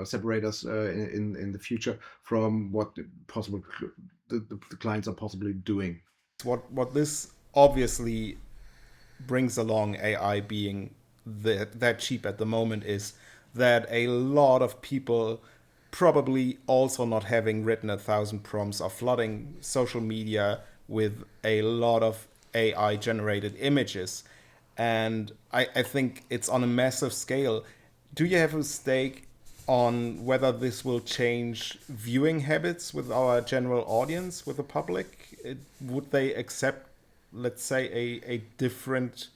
separate us in the future from what the clients are possibly doing. What this obviously brings along, AI being that cheap at the moment, is that a lot of people, probably also not having written 1,000 prompts, are flooding social media with a lot of AI generated images. And I think it's on a massive scale. Do you have a stake on whether this will change viewing habits with our general audience, with the public? Would they accept, let's say, a different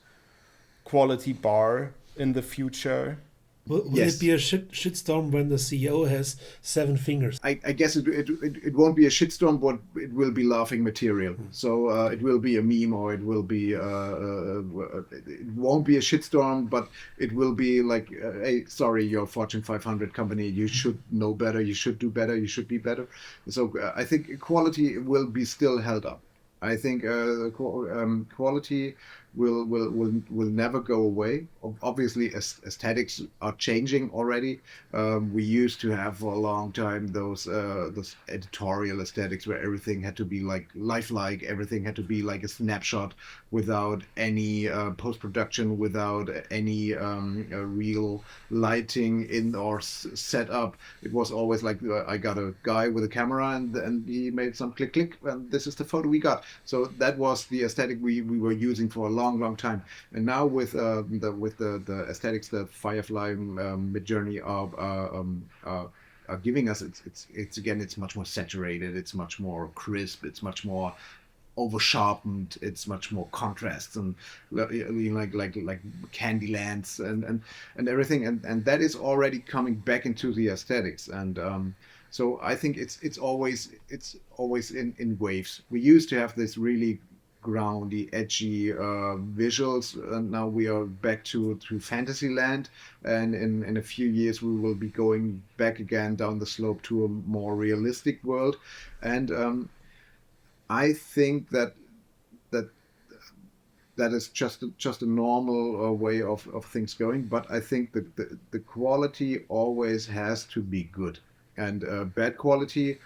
quality bar in the future? Will Yes. it be a shitstorm when the CEO has 7 fingers? I guess it won't be a shitstorm, but it will be laughing material. So it will be a meme, or it will be it won't be a shitstorm, but it will be like, hey, sorry, you're a Fortune 500 company. You should know better. You should do better. You should be better. So I think quality will be still held up. I think quality will never go away. Obviously, aesthetics are changing already. We used to have for a long time those editorial aesthetics where everything had to be like lifelike, everything had to be like a snapshot without any post-production, without any real lighting in or setup. It was always like, I got a guy with a camera and he made some click click, and this is the photo we got. So that was the aesthetic we were using for a long time. And now with the aesthetics that Firefly, Midjourney are giving us, it's much more saturated, it's much more crisp, it's much more over sharpened, it's much more contrast, and like candy lands and everything, and that is already coming back into the aesthetics. And so I think it's always in waves. We used to have this really groundy, edgy visuals, and now we are back to fantasy land, and in a few years we will be going back again down the slope to a more realistic world. And I think that is just a normal way of things going. But I think that the quality always has to be good, and bad quality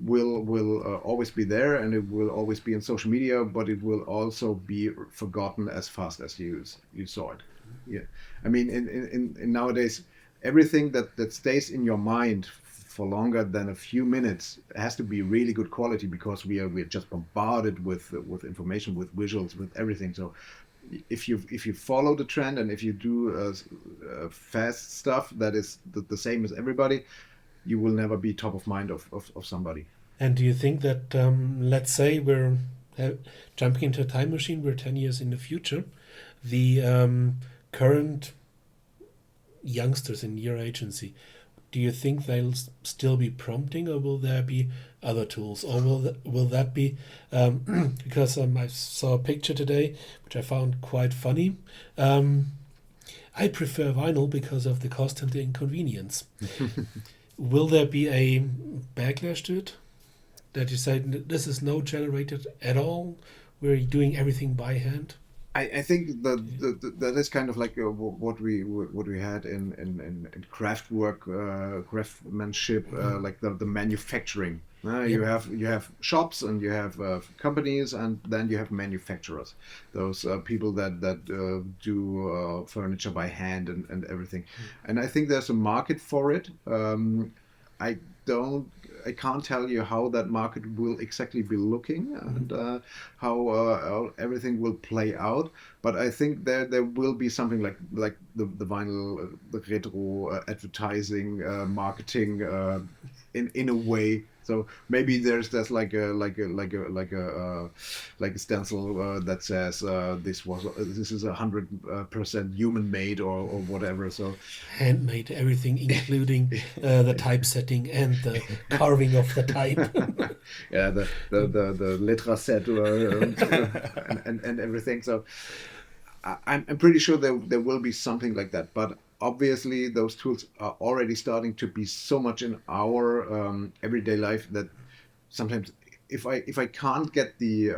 will always be there, and it will always be in social media, but it will also be forgotten as fast as you saw it. Yeah, I mean, in nowadays, everything that stays in your mind for longer than a few minutes has to be really good quality, because we're just bombarded with information, with visuals, with everything. So if you follow the trend, and if you do fast stuff that is the same as everybody, you will never be top of mind of somebody. And do you think that, let's say we're jumping into a time machine, we're 10 years in the future, the current youngsters in your agency, do you think they'll still be prompting, or will there be other tools? Or will that be, because I saw a picture today, which I found quite funny. I prefer vinyl because of the cost and the inconvenience. Will there be a backlash to it? That you say, this is no generated at all? We're doing everything by hand? I think that is kind of like what we had in craft work, craftsmanship, like the manufacturing. Yep. You have shops and you have companies, and then you have manufacturers, those people that do furniture by hand and everything. And I think there's a market for it. I don't. I can't tell you how that market will exactly be looking and how everything will play out. But I think there will be something like the vinyl, the retro advertising, marketing in a way. So maybe there's like a stencil that says this is 100% human made or whatever. So Handmade, everything, including the typesetting and the carving of the type. yeah, the letra set and everything. So I'm pretty sure there will be something like that. But obviously, those tools are already starting to be so much in our everyday life that sometimes if I can't get the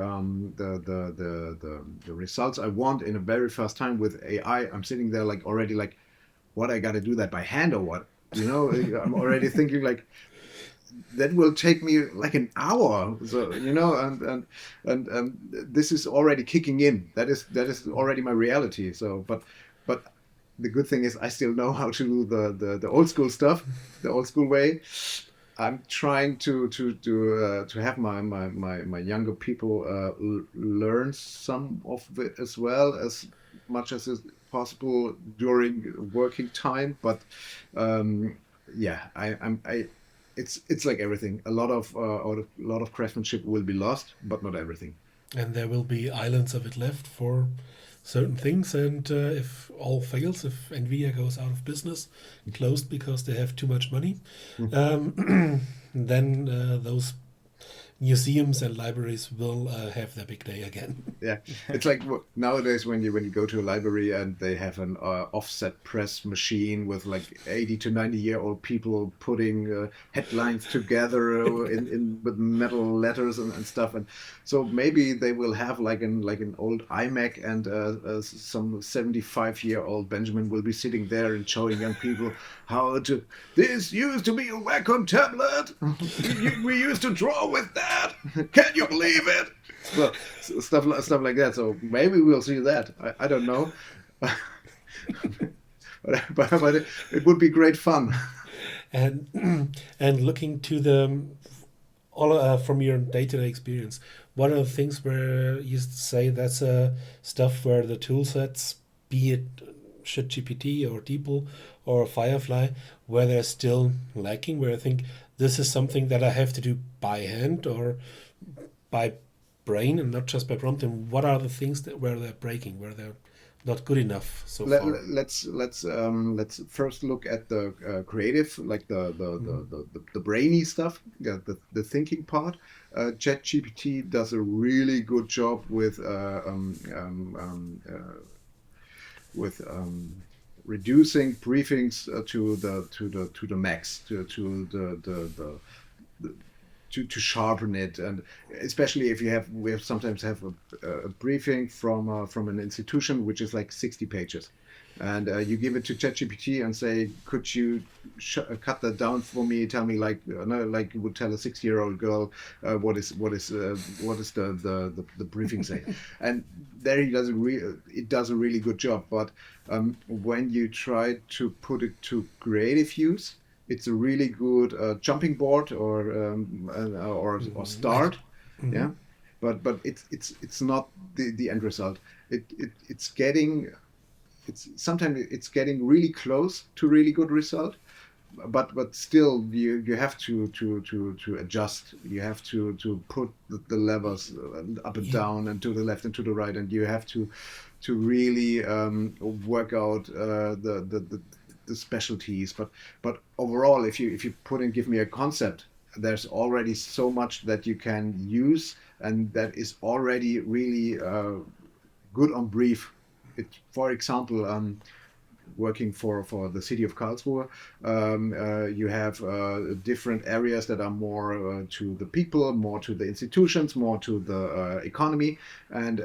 results I want in a very fast time with AI, I'm sitting there like already like, what, I got to do that by hand or what? I'm already thinking like, that will take me like an hour. So and this is already kicking in. That is already my reality. So but the good thing is I still know how to do the old school stuff, the old school way. I'm trying to have my younger people learn some of it as well, as much as is possible during working time. But yeah, I it's like everything. A lot of craftsmanship will be lost, but not everything. And there will be islands of it left for certain things. And if all fails, if Nvidia goes out of business, closed because they have too much money, then those museums and libraries will have their big day again. Yeah, it's like nowadays when you go to a library and they have an offset press machine with like 80 to 90-year-old people putting headlines together in with metal letters and stuff, and so maybe they will have like an old iMac, and some 75-year-old Benjamin will be sitting there and showing young people how to. This used to be a Wacom tablet. We used to draw with that. Can you believe it? Well, stuff like that. So maybe we'll see that. I don't know, but it would be great fun. And and looking to the all from your day-to-day experience, what are the things where you say that's stuff where the tool sets, be it ChatGPT or DeepL or Firefly, where they're still lacking, where I think this is something that I have to do by hand or by brain and not just by prompt, and what are the things where they're breaking, where they're not good enough so far? Let's first look at the creative, like the brainy stuff, yeah, the thinking part. ChatGPT does a really good job with reducing briefings to the max, to sharpen it, and especially if we sometimes have a briefing from an institution which is like 60 pages, and you give it to ChatGPT and say, could you cut that down for me? Tell me like you would tell a 6-year-old girl what is the briefing say, and there it does a really good job. But when you try to put it to creative use, it's a really good jumping board or start, yeah. But it's not the end result. Sometimes it's getting really close to really good result, but still you have to adjust. You have to put the levers up and down and to the left and to the right, and you have to really work out the specialties. But overall, if you give me a concept, there's already so much that you can use, and that is already really good on brief. For example, working for the city of Karlsruhe. You have different areas that are more to the people, more to the institutions, more to the economy. And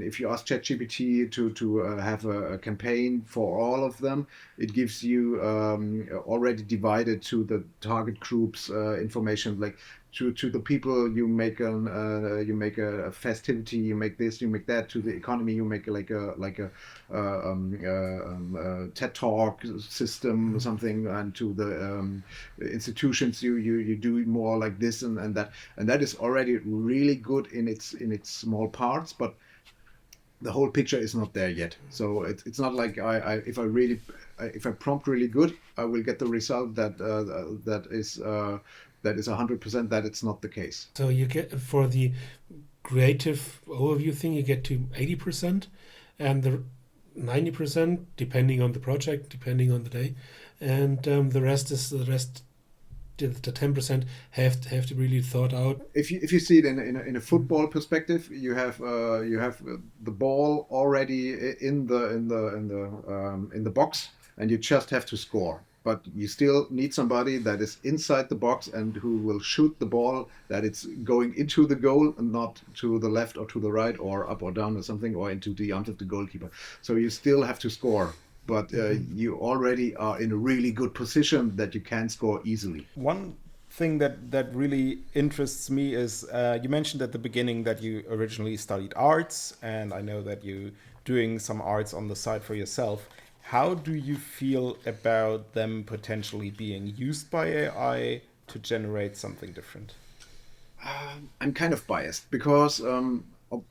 if you ask ChatGPT to have a campaign for all of them, it gives you already divided to the target groups information, like to the people you make a festivity, you make this, you make that. To the economy, you make like a TED talk system or something, and to the institutions, you do more like this and that, and that is already really good in its small parts, but the whole picture is not there yet. So it's not like if I prompt really good, I will get the result that is 100%. That it's not the case. So you get, for the creative overview thing, you get to 80%, and the 90%, depending on the project, depending on the day, and the rest. The 10% have to be really thought out. If you see it in a football perspective, you have the ball already in the box, and you just have to score. But you still need somebody that is inside the box and who will shoot the ball, that it's going into the goal and not to the left or to the right or up or down or something, or into the arms of the goalkeeper. So you still have to score. But you already are in a really good position that you can score easily. One thing that really interests me is you mentioned at the beginning that you originally studied arts, and I know that you're doing some arts on the side for yourself. How do you feel about them potentially being used by AI to generate something different? I'm kind of biased because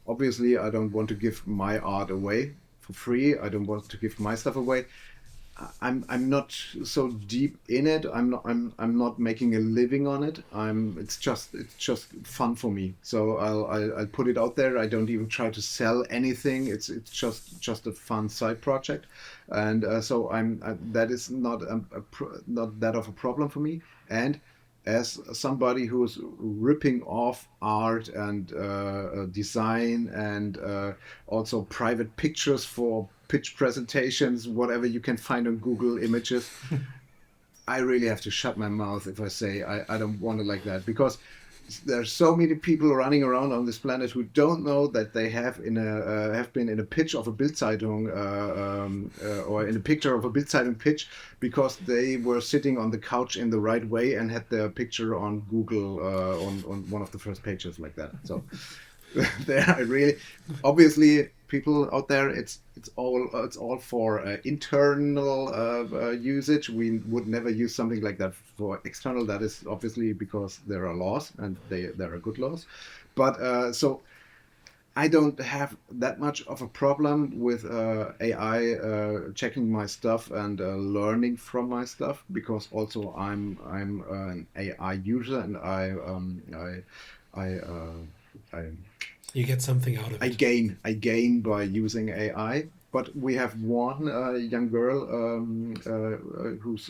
obviously I don't want to give my art away for free. I don't want to give my stuff away. I'm not so deep in it. I'm not making a living on it. It's just fun for me. So I'll put it out there. I don't even try to sell anything. It's just a fun side project, and so that is not that of a problem for me. And as somebody who's ripping off art and design and also private pictures for pitch presentations, whatever you can find on Google Images, I really have to shut my mouth if I say I don't want it like that, because there's so many people running around on this planet who don't know that they have been in a pitch of a Bildzeitung or in a picture of a Bildzeitung pitch because they were sitting on the couch in the right way and had their picture on Google on one of the first pages like that. So there, I really, obviously, people out there, it's all for internal usage. We would never use something like that for external. That is obviously because there are laws, and there are good laws. But so I don't have that much of a problem with AI checking my stuff and learning from my stuff, because also I'm an AI user, and You get something out of it. I gain by using AI. But we have one young girl who's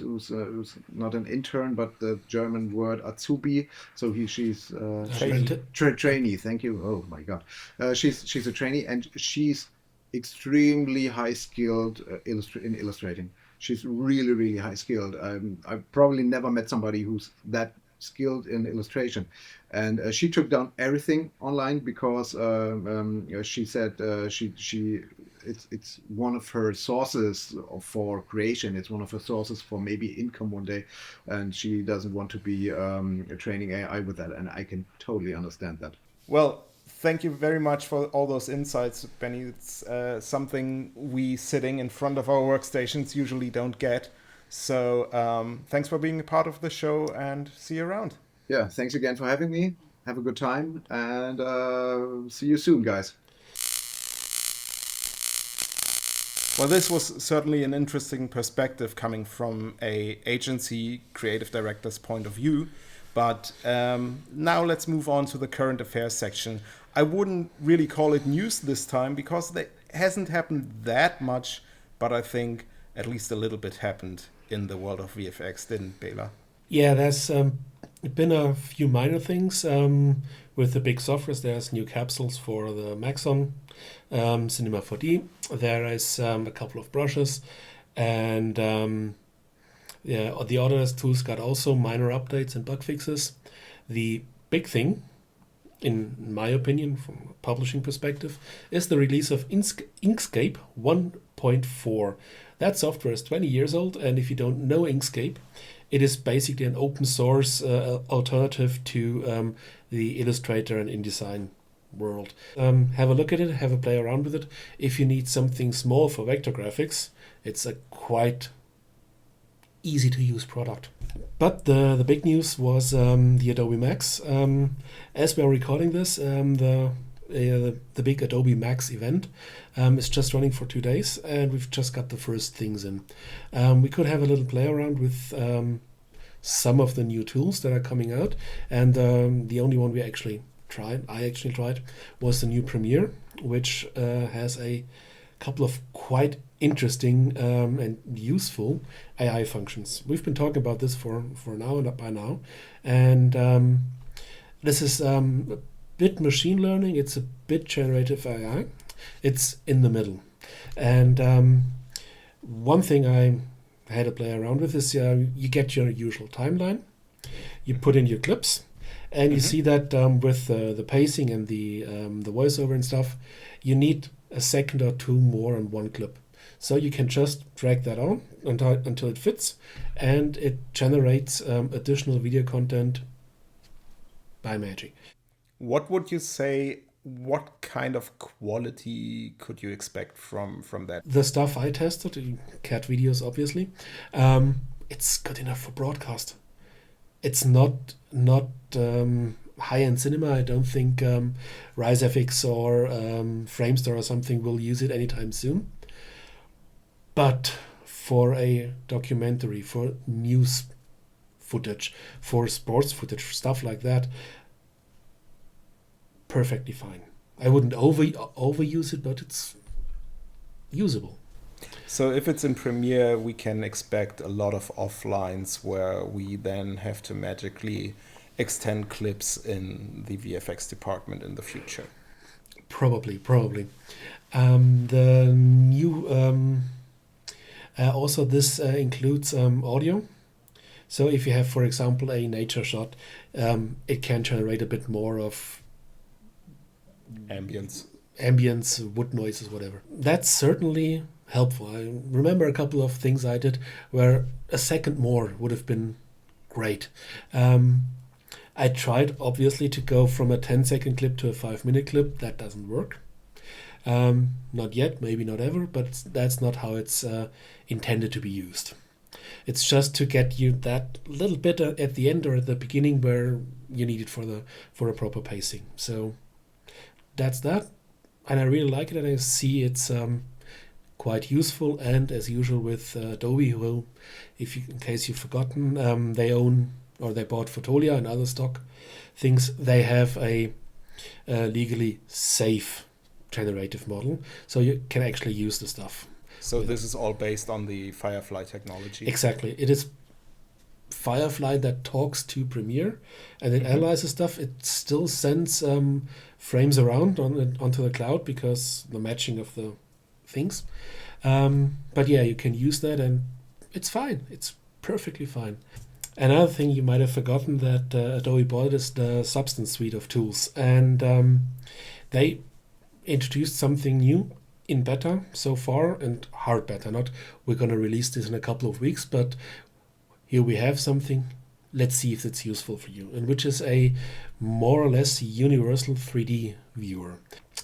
not an intern, but the German word Azubi. So she's trainee. Thank you. Oh my God, she's a trainee, and she's extremely high skilled in illustrating. She's really, really high skilled. I've probably never met somebody who's that skilled in illustration, and she took down everything online because she said it's one of her sources for creation. It's one of her sources for maybe income one day, and she doesn't want to be training AI with that, and I can totally understand that. Well, thank you very much for all those insights, Benny. It's something we sitting in front of our workstations usually don't get. So thanks for being a part of the show, and see you around. Yeah, thanks again for having me. Have a good time, and see you soon, guys. Well, this was certainly an interesting perspective coming from a agency creative director's point of view. But now let's move on to the current affairs section. I wouldn't really call it news this time because there hasn't happened that much, but I think at least a little bit happened in the world of VFX, didn't Bela? Yeah, there's been a few minor things with the big softwares. There's new capsules for the Max on Cinema 4D. There is a couple of brushes, and the Autodesk tools got also minor updates and bug fixes. The big thing, in my opinion, from a publishing perspective, is the release of Inkscape 1.4. That software is 20 years old, and if you don't know Inkscape, it is basically an open source alternative to the Illustrator and InDesign world. Have a look at it, have a play around with it. If you need something small for vector graphics, it's a quite easy to use product. But the big news was the Adobe MAX. As we are recording this, the big Adobe MAX event is just running for 2 days, and we've just got the first things in. We could have a little play around with some of the new tools that are coming out, and the only one I actually tried, was the new Premiere, which has a couple of quite interesting and useful AI functions. We've been talking about this for now and by now, and this is a bit machine learning, it's a bit generative AI, it's in the middle. And one thing I had to play around with is you get your usual timeline, you put in your clips, and you see that with the pacing and the voiceover and stuff, you need a second or two more on one clip. So you can just drag that on until it fits, and it generates additional video content by magic. What would you say, what kind of quality could you expect from that? The stuff I tested, cat videos obviously, it's good enough for broadcast. It's not high-end cinema. I don't think RiseFX or Framestore or something will use it anytime soon. But for a documentary, for news footage, for sports footage, stuff like that, perfectly fine. I wouldn't overuse it, but it's usable. So if it's in Premiere, we can expect a lot of offlines where we then have to magically extend clips in the VFX department in the future. Probably. The new also this includes audio. So if you have, for example, a nature shot, it can generate a bit more of ambience, wood noises, whatever. That's certainly helpful. I remember a couple of things I did where a second more would have been great. I tried, obviously, to go from a 10-second clip to a 5-minute clip. That doesn't work. Not yet, maybe not ever, but that's not how it's intended to be used. It's just to get you that little bit at the end or at the beginning where you need it for a proper pacing. So that's that, and I really like it, and I see it's quite useful. And as usual with Adobe, who, in case you've forgotten, they own, or they bought Fotolia and other stock things. They have a legally safe generative model, so you can actually use the stuff. So this is all based on the Firefly technology? Exactly. It is Firefly that talks to Premiere, and it analyzes stuff. It still sends frames around onto the cloud because the matching of the things. But yeah, you can use that, and it's fine. It's perfectly fine. Another thing you might have forgotten that Adobe bought is the Substance suite of tools, and they introduced something new in beta so far, and hard beta. Not we're going to release this in a couple of weeks, but here we have something. Let's see if it's useful for you, and which is a more or less universal 3D viewer.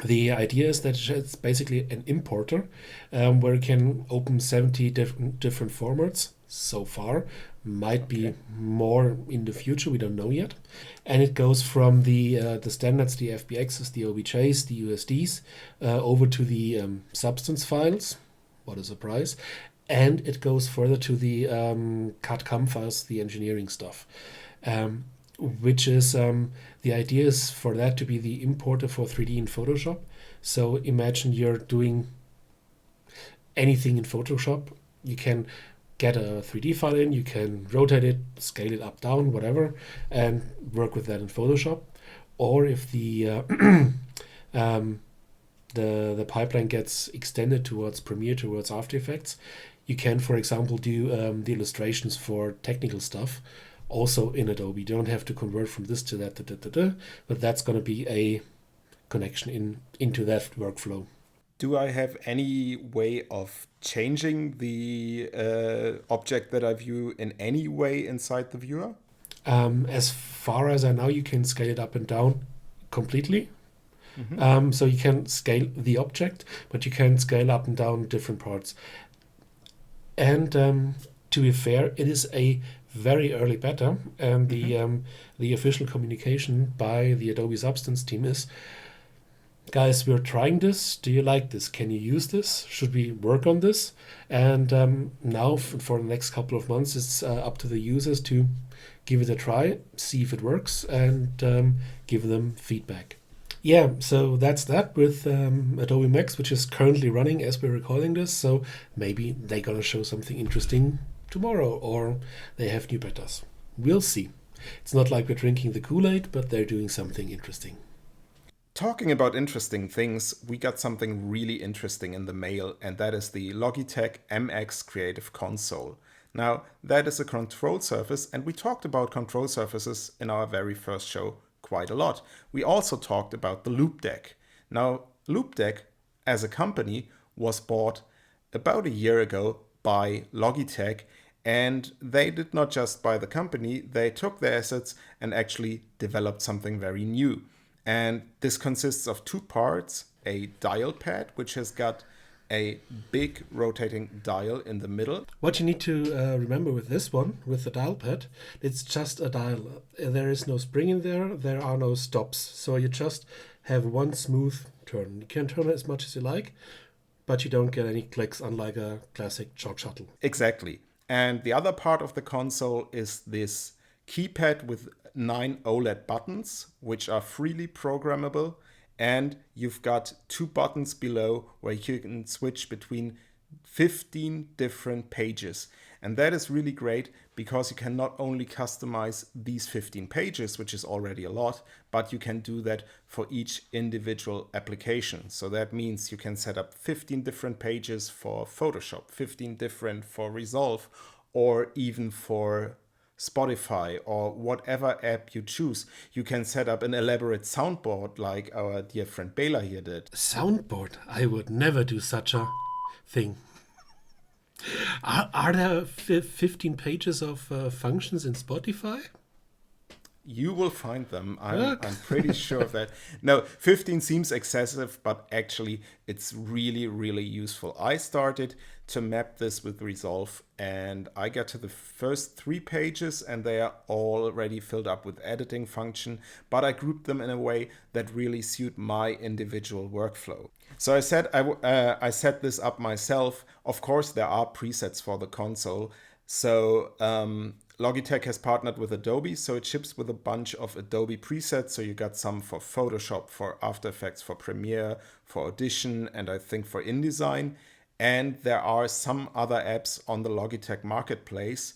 The idea is that it's basically an importer where you can open 70 different formats so far. Might be more in the future, we don't know yet. And it goes from the standards, the FBXs, the OBJs, the USDs, over to the Substance files. What a surprise. And it goes further to the CAD/CAM files, the engineering stuff, which is the idea is for that to be the importer for 3D in Photoshop. So imagine you're doing anything in Photoshop. You can get a 3D file in, you can rotate it, scale it up, down, whatever, and work with that in Photoshop. Or if the the pipeline gets extended towards Premiere, towards After Effects, you can, for example, do the illustrations for technical stuff also in Adobe. You don't have to convert from this to that, but that's going to be a connection into that workflow. Do I have any way of changing the object that I view in any way inside the viewer? As far as I know, you can scale it up and down completely. So you can scale the object, but you can scale up and down different parts. And to be fair, it is a very early beta, and the official communication by the Adobe Substance team is, guys, we're trying this. Do you like this? Can you use this? Should we work on this? And now for the next couple of months, it's up to the users to give it a try, see if it works, and give them feedback. Yeah, so that's that with Adobe MAX, which is currently running as we're recording this. So maybe they're going to show something interesting tomorrow, or they have new betas. We'll see. It's not like we're drinking the Kool-Aid, but they're doing something interesting. Talking about interesting things, we got something really interesting in the mail, and that is the Logitech MX Creative Console. Now, that is a control surface, and we talked about control surfaces in our very first show quite a lot. We also talked about the Loop Deck. Now, Loop Deck, as a company, was bought about a year ago by Logitech, and they did not just buy the company, they took their assets and actually developed something very new. And this consists of two parts: a dial pad, which has got a big rotating dial in the middle. What you need to remember with this one, with the dial pad, it's just a dial. There is no spring in there. There are no stops. So you just have one smooth turn. You can turn it as much as you like, but you don't get any clicks, unlike a classic chalk shuttle. Exactly. And the other part of the console is this keypad with 9 OLED buttons, which are freely programmable. And you've got 2 buttons below where you can switch between 15 different pages. And that is really great because you can not only customize these 15 pages, which is already a lot, but you can do that for each individual application. So that means you can set up 15 different pages for Photoshop, 15 different for Resolve, or even for Spotify or whatever app you choose. You can set up an elaborate soundboard like our dear friend Bela here did. Soundboard? I would never do such a thing. Are there 15 pages of functions in Spotify? You will find them. I'm pretty sure of that. No, 15 seems excessive, but actually it's really, really useful. I started to map this with Resolve, and I got to the first 3 pages and they are already filled up with editing function, but I grouped them in a way that really suit my individual workflow. So I said I set this up myself. Of course, there are presets for the console. So Logitech has partnered with Adobe, so it ships with a bunch of Adobe presets. So you got some for Photoshop, for After Effects, for Premiere, for Audition, and I think for InDesign. And there are some other apps on the Logitech marketplace.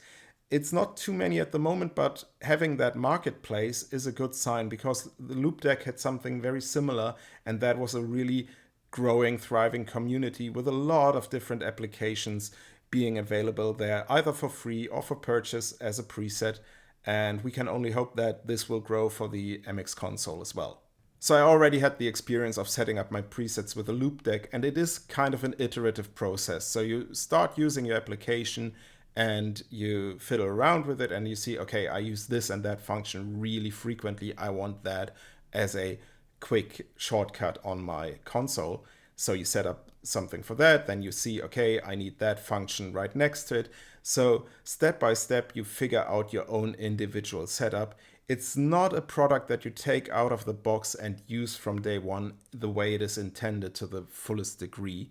It's not too many at the moment, but having that marketplace is a good sign because the Loop Deck had something very similar, and that was a really growing, thriving community with a lot of different applications being available there, either for free or for purchase as a preset. And we can only hope that this will grow for the MX console as well. So I already had the experience of setting up my presets with a Loop Deck, and it is kind of an iterative process. So you start using your application and you fiddle around with it and you see, okay, I use this and that function really frequently. I want that as a quick shortcut on my console. So you set up something for that, then you see, okay, I need that function right next to it. So step by step, you figure out your own individual setup. It's not a product that you take out of the box and use from day one the way it is intended to the fullest degree,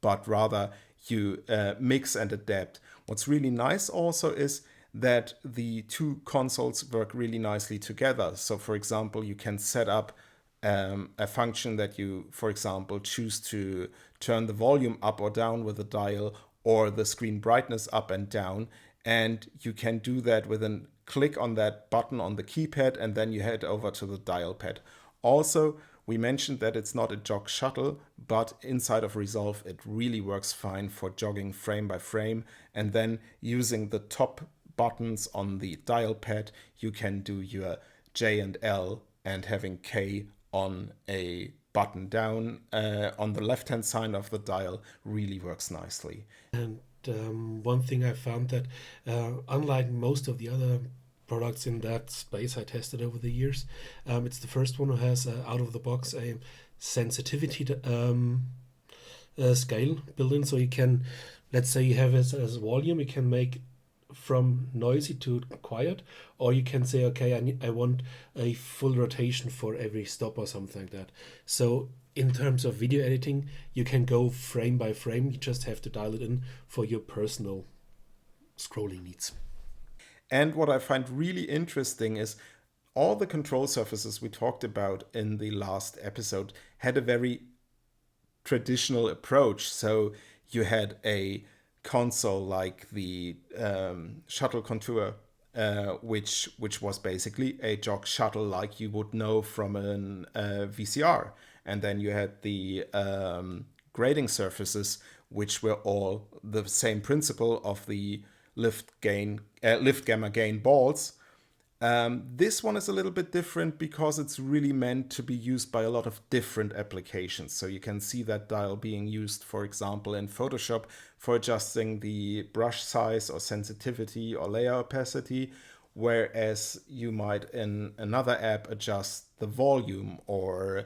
but rather you mix and adapt. What's really nice also is that the two consoles work really nicely together. So for example, you can set up a function that you, for example, choose to turn the volume up or down with a dial, or the screen brightness up and down. And you can do that with a click on that button on the keypad, and then you head over to the dial pad. Also, we mentioned that it's not a jog shuttle, but inside of Resolve, it really works fine for jogging frame by frame. And then using the top buttons on the dial pad, you can do your J and L, and having K on a button down on the left-hand side of the dial really works nicely. And one thing I found that unlike most of the other products in that space I tested over the years, it's the first one who has out of the box a sensitivity scale built in. So you can, let's say you have it as volume, you can make from noisy to quiet, or you can say, okay, I want a full rotation for every stop or something like that. So in terms of video editing, you can go frame by frame. You just have to dial it in for your personal scrolling needs. And what I find really interesting is all the control surfaces we talked about in the last episode had a very traditional approach. So you had a console like the shuttle contour, which was basically a jog shuttle like you would know from an VCR. And then you had the grading surfaces, which were all the same principle of the lift gamma gain balls. This one is a little bit different because it's really meant to be used by a lot of different applications. So you can see that dial being used, for example, in Photoshop for adjusting the brush size or sensitivity or layer opacity, whereas you might in another app adjust the volume or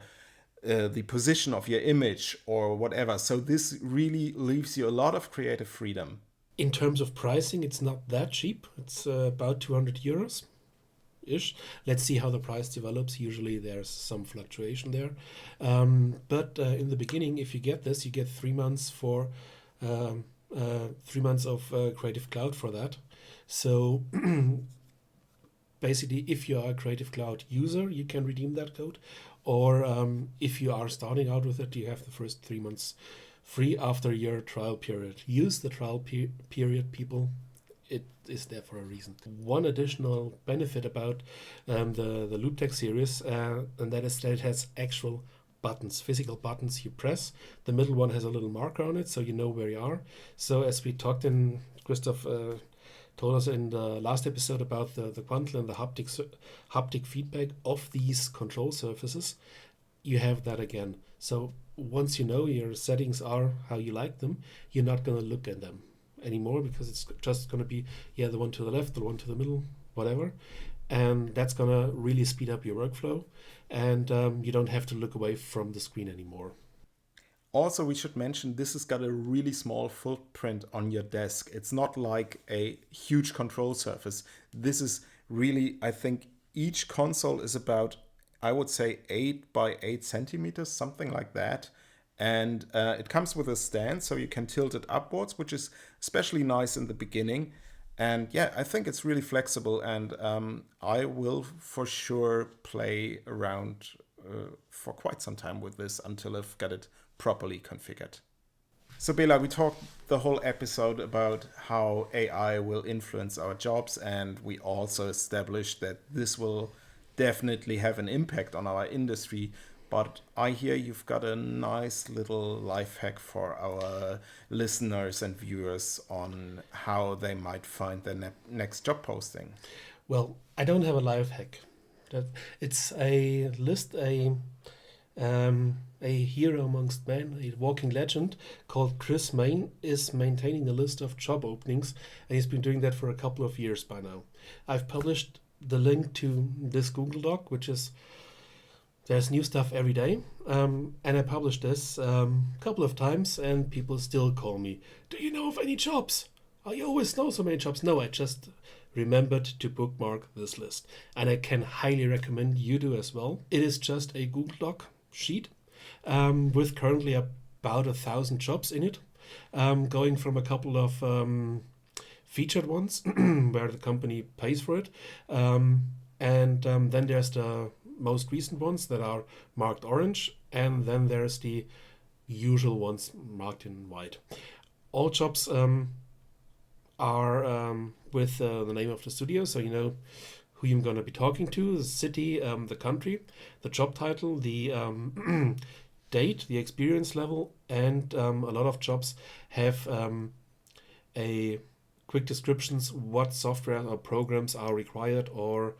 the position of your image or whatever. So this really leaves you a lot of creative freedom. In terms of pricing, it's not that cheap. It's about 200 euros. Ish. Let's see how the price develops. Usually there's some fluctuation there. But in the beginning, if you get this, you get 3 months for 3 months of Creative Cloud for that. So basically, if you are a Creative Cloud user, you can redeem that code. Or if you are starting out with it, you have the first 3 months free after your trial period. Use the trial period, people. It is there for a reason. One additional benefit about the Logitech series, and that is that it has actual buttons, physical buttons you press. The middle one has a little marker on it, so you know where you are. So as we talked in, Christoph told us in the last episode about the quantum and the haptic feedback of these control surfaces, you have that again. So once you know your settings are how you like them, you're not going to look at them anymore because it's just going to be, the one to the left, the one to the middle, whatever. And that's going to really speed up your workflow. And you don't have to look away from the screen anymore. Also, we should mention this has got a really small footprint on your desk. It's not like a huge control surface. This is really, I think each console is about, I would say 8 by 8 centimeters, something like that. And it comes with a stand, so you can tilt it upwards, which is especially nice in the beginning. And I think it's really flexible, and I will for sure play around for quite some time with this until I've got it properly configured. So Bela, we talked the whole episode about how AI will influence our jobs, and we also established that this will definitely have an impact on our industry. But I hear you've got a nice little life hack for our listeners and viewers on how they might find their next job posting. Well, I don't have a life hack. It's a list, a hero amongst men, a walking legend called Chris Mayne is maintaining a list of job openings, and he's been doing that for a couple of years by now. I've published the link to this Google Doc, which is there's new stuff every day, and I published this a couple of times, and people still call me, do you know of any jobs? I always know so many jobs. No, I just remembered to bookmark this list, and I can highly recommend you do as well. It is just a Google Doc sheet with currently about 1,000 jobs in it, going from a couple of featured ones where the company pays for it, and then there's the most recent ones that are marked orange, and then there's the usual ones marked in white. All jobs are with the name of the studio, so you know who you're going to be talking to, the city, the country, the job title, the date, the experience level, and a lot of jobs have a quick descriptions what software or programs are required or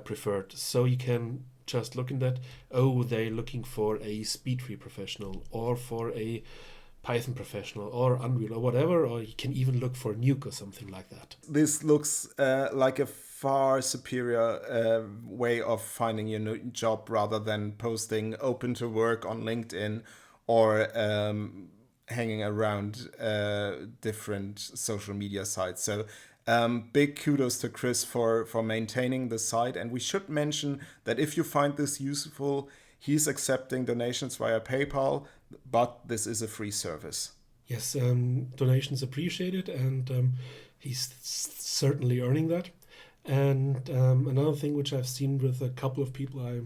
preferred. So you can just look in that, oh, they're looking for a SpeedTree professional or for a Python professional or Unreal or whatever, or you can even look for Nuke or something like that. This looks like a far superior way of finding your new job rather than posting open to work on LinkedIn or hanging around different social media sites. So big kudos to Chris for maintaining the site. And we should mention that if you find this useful, he's accepting donations via PayPal, but this is a free service. Yes, donations appreciated, and he's certainly earning that. And another thing which I've seen with a couple of people I a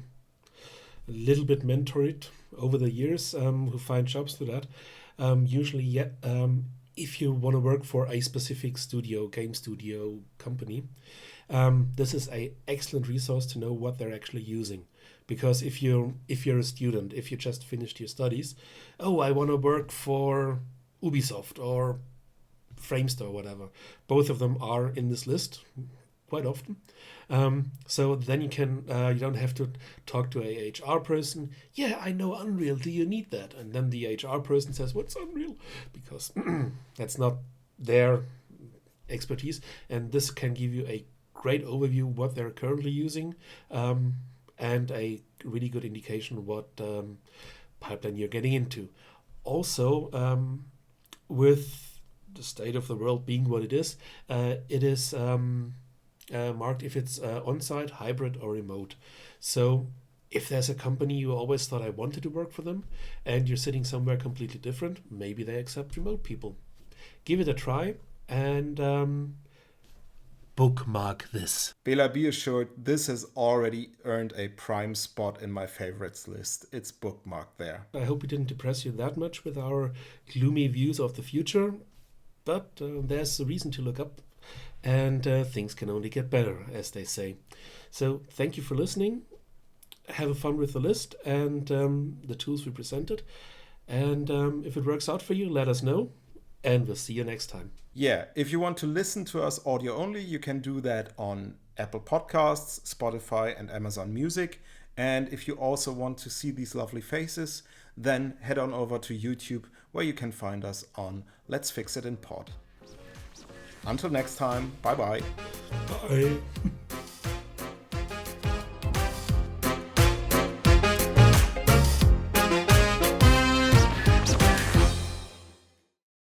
little bit mentored over the years who find jobs to that, usually, if you want to work for a specific studio, game studio company, this is an excellent resource to know what they're actually using. Because if you're a student, if you just finished your studies, oh, I want to work for Ubisoft or Framestore or whatever. Both of them are in this list quite often. So then you don't have to talk to a HR person. Yeah, I know Unreal. Do you need that? And then the HR person says, what's Unreal? Because that's not their expertise. And this can give you a great overview what they're currently using. And a really good indication what pipeline you're getting into. Also, with the state of the world being what it is marked if it's on-site, hybrid, or remote. So if there's a company you always thought I wanted to work for them, and you're sitting somewhere completely different, maybe they accept remote people. Give it a try, and bookmark this. Bela, be assured, this has already earned a prime spot in my favorites list. It's bookmarked there. I hope we didn't depress you that much with our gloomy views of the future, but there's a reason to look up, and things can only get better, as they say. So thank you for listening. Have fun with the list and the tools we presented. And if it works out for you, let us know. And we'll see you next time. Yeah, if you want to listen to us audio only, you can do that on Apple Podcasts, Spotify, and Amazon Music. And if you also want to see these lovely faces, then head on over to YouTube, where you can find us on Let's Fix It in Pod. Until next time, bye-bye. Bye.